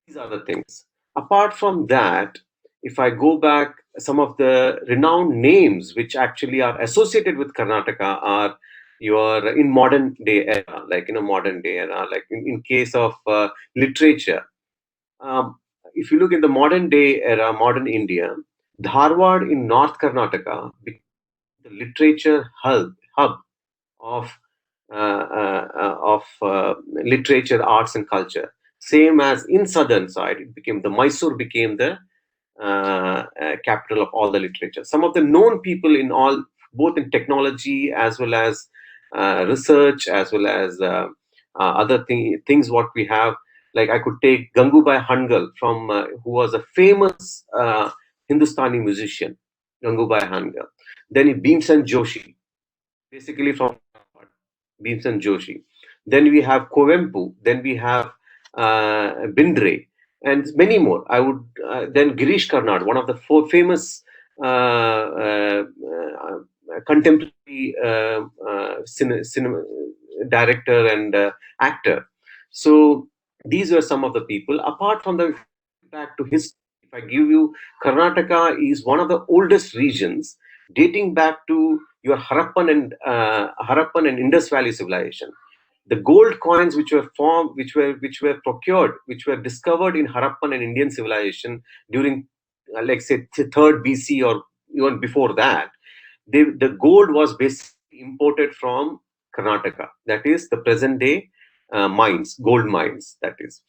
these are the things. Apart from that, if I go back, some of the renowned names which actually are associated with Karnataka are your in modern day era, like modern day era, like in case of literature. If you look at the modern day era, modern India, Dharwad in North Karnataka became the literature hub of literature, arts, and culture. Same as in southern side, it became the Mysore became the capital of all the literature. Some of the known people in all, both in technology as well as research, as well as other things what we have. Like I could take Gangubai Hangal from who was a famous Hindustani musician, Gangubai Hangal. Then Bhimsen Joshi, basically from Bhimsen Joshi. Then we have Kovempu. Then we have Bindre, and many more. I would then Girish Karnad, one of the four famous contemporary cinema director and actor. So these were some of the people. Apart from the back to history, if I give you, Karnataka is one of the oldest regions, dating back to your Harappan and Indus Valley civilization. The gold coins which were formed, which were procured, which were discovered in Harappan and Indian civilization during, like say, third BC or even before that, the gold was basically imported from Karnataka. That is the present day mines, gold mines. That is.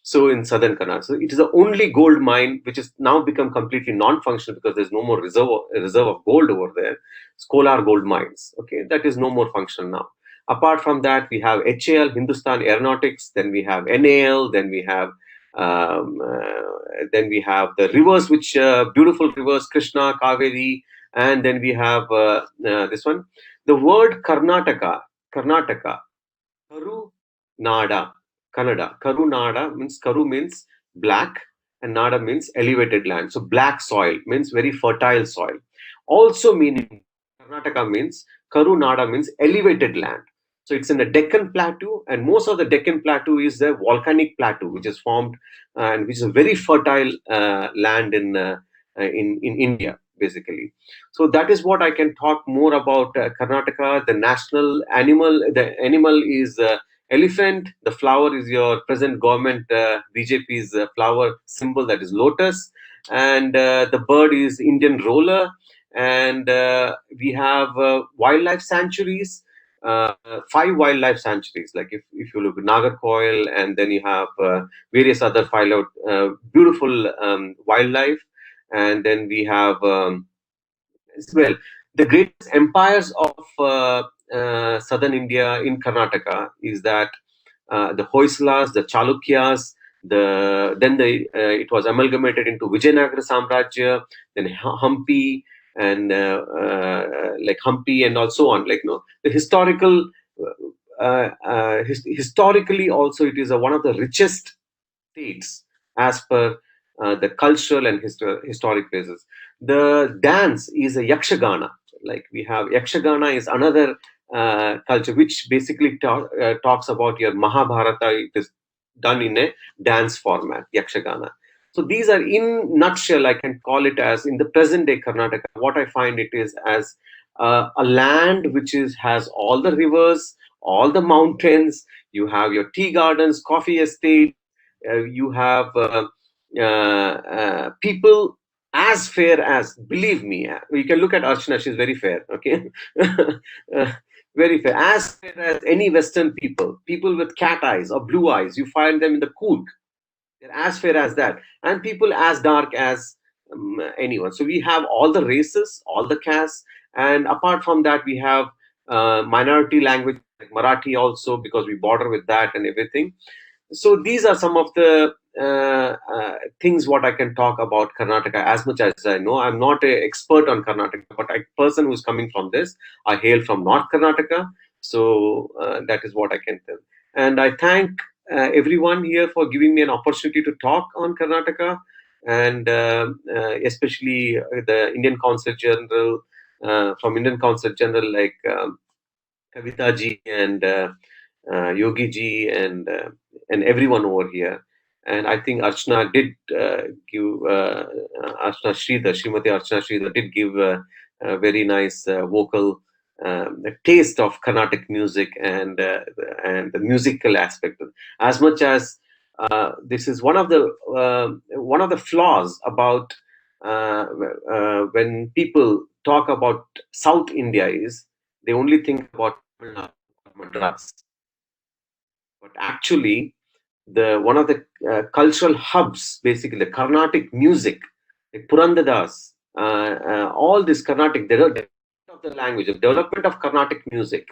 So in southern Karnataka, so it is the only gold mine which has now become completely non-functional because there's no more reserve of gold over there. Skolar gold mines. Okay, that is no more functional now. Apart from that, we have HAL, Hindustan Aeronautics. Then we have NAL. Then we have the rivers, which beautiful rivers, Krishna, Kaveri, and then we have this one. The word Karnataka, Karu Nada, Kannada. Karu Nada means Karu means black and Nada means elevated land. So black soil means very fertile soil. Also meaning Karnataka means Karu Nada means elevated land. So it's in the Deccan Plateau, and most of the Deccan Plateau is the volcanic plateau, which is formed and which is a very fertile land in India, basically. So that is what I can talk more about Karnataka. The animal is elephant. The flower is your present government BJP's flower symbol, that is lotus, and the bird is Indian roller. And we have wildlife sanctuaries. 5 wildlife sanctuaries, like if you look at Nagarcoil, and then you have various other beautiful wildlife, and then we have as well the greatest empires of southern India in Karnataka is that the Hoysalas, the Chalukyas, it was amalgamated into Vijayanagara Samrajya, then Hampi, and like Hampi and also on, like, the historical historically also it is one of the richest states as per the cultural and historic places. The dance is a Yakshagana. Like we have Yakshagana is another culture which basically talks about your Mahabharata. It is done in a dance format, Yakshagana. So these are, in nutshell, I can call it as, in the present day Karnataka, what I find it is as a land which has all the rivers, all the mountains. You have your tea gardens, coffee estate. You have people as fair as, believe me, you can look at Archana, she's very fair, okay? Very fair, as fair as any Western people with cat eyes or blue eyes, you find them in the Coorg. They're as fair as that. And people as dark as anyone. So we have all the races, all the castes, and apart from that, we have minority language like Marathi also, because we border with that and everything. So these are some of the things what I can talk about Karnataka as much as I know. I'm not an expert on Karnataka, but a person who's coming from this. I hail from North Karnataka, so that is what I can tell. And I thank everyone here for giving me an opportunity to talk on Karnataka, and especially the Indian Consul General, from Indian Consul General, like Kavita ji and Yogi ji and everyone over here. And I think Archana did give Archana Sridhar, Srimati Archana Sridhar did give a very nice vocal taste of Carnatic music and the musical aspect. As much as this is one of the flaws about when people talk about South India is they only think about Madras. But actually, one of the cultural hubs, basically the Carnatic music, like Purandadas, all this Carnatic, the development of the language, the development of Carnatic music,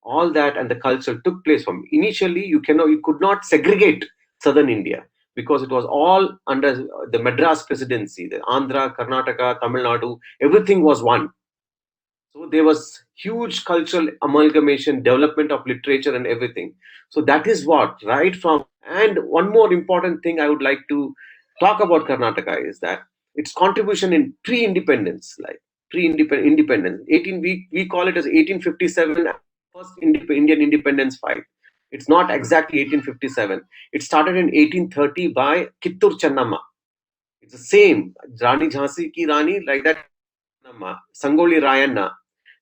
all that and the culture took place from initially. You could not segregate southern India because it was all under the Madras presidency, the Andhra, Karnataka, Tamil Nadu, everything was one. So there was huge cultural amalgamation, development of literature and everything. So that is what, right from, and one more important thing I would like to talk about Karnataka is that its contribution in pre-independence, like pre-independence, we call it as 1857, first Indian independence fight. It's not exactly 1857. It started in 1830 by Kittur Channamma. It's the same, Rani Jhansi ki Rani, like that, Sangoli Rayanna.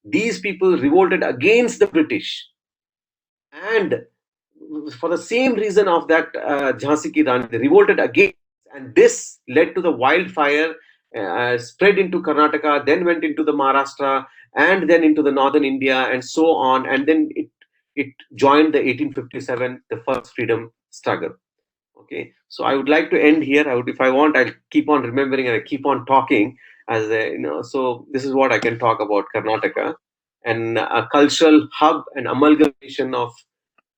These people revolted against the British, and for the same reason of that Jhansi ki Rani, they revolted against, and this led to the wildfire spread into Karnataka, then went into the Maharashtra, and then into the northern India, and so on. And then it joined the 1857, the first freedom struggle. Okay, so I would like to end here. If I want, I'll keep on remembering and I keep on talking as a, so this is what I can talk about Karnataka, and a cultural hub and amalgamation of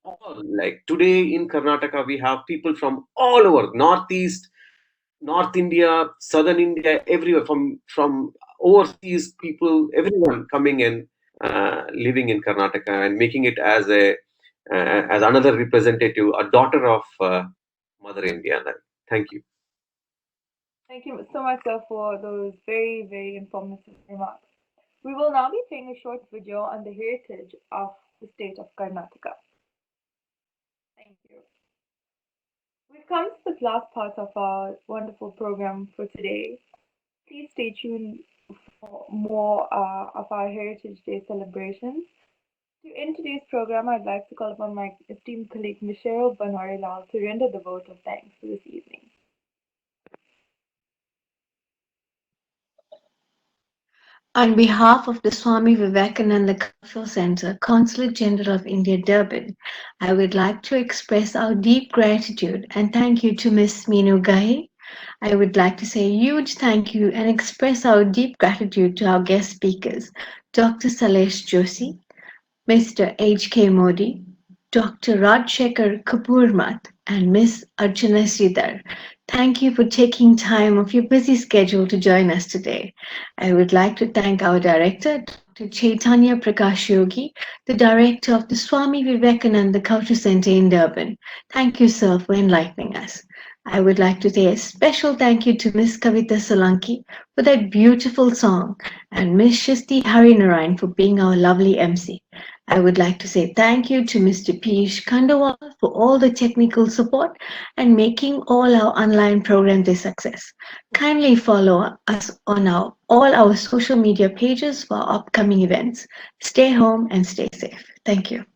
all. Like today in Karnataka, we have people from all over, Northeast, North India, Southern India, everywhere, from overseas people, everyone coming and living in Karnataka and making it as as another representative, a daughter of Mother India. Thank you. Thank you so much, sir, for those very, very informative remarks. We will now be playing a short video on the heritage of the state of Karnataka. Thank you. We've come to the last part of our wonderful program for today. Please stay tuned for more of our Heritage Day celebrations. To end today's program, I'd like to call upon my esteemed colleague Michelle Banwarilal to render the vote of thanks for this evening. On behalf of the Swami Vivekananda Cultural Center, Consulate General of India, Durban, I would like to express our deep gratitude and thank you to Ms. Meenu Gai. I would like to say a huge thank you and express our deep gratitude to our guest speakers, Dr. Salesh Joshi, Mr. H.K. Modi, Dr. Rajshekhar Kapurmat, and Ms. Archana Sridhar. Thank you for taking time off your busy schedule to join us today. I would like to thank our director, Dr. Chaitanya Prakash Yogi, the director of the Swami Vivekananda Culture Center in Durban. Thank you, sir, for enlightening us. I would like to say a special thank you to Ms. Kavita Solanki for that beautiful song and Ms. Shristi Harinarayan for being our lovely MC. I would like to say thank you to Mr. Piyush Khandawal for all the technical support and making all our online programs a success. Kindly follow us on all our social media pages for our upcoming events. Stay home and stay safe. Thank you.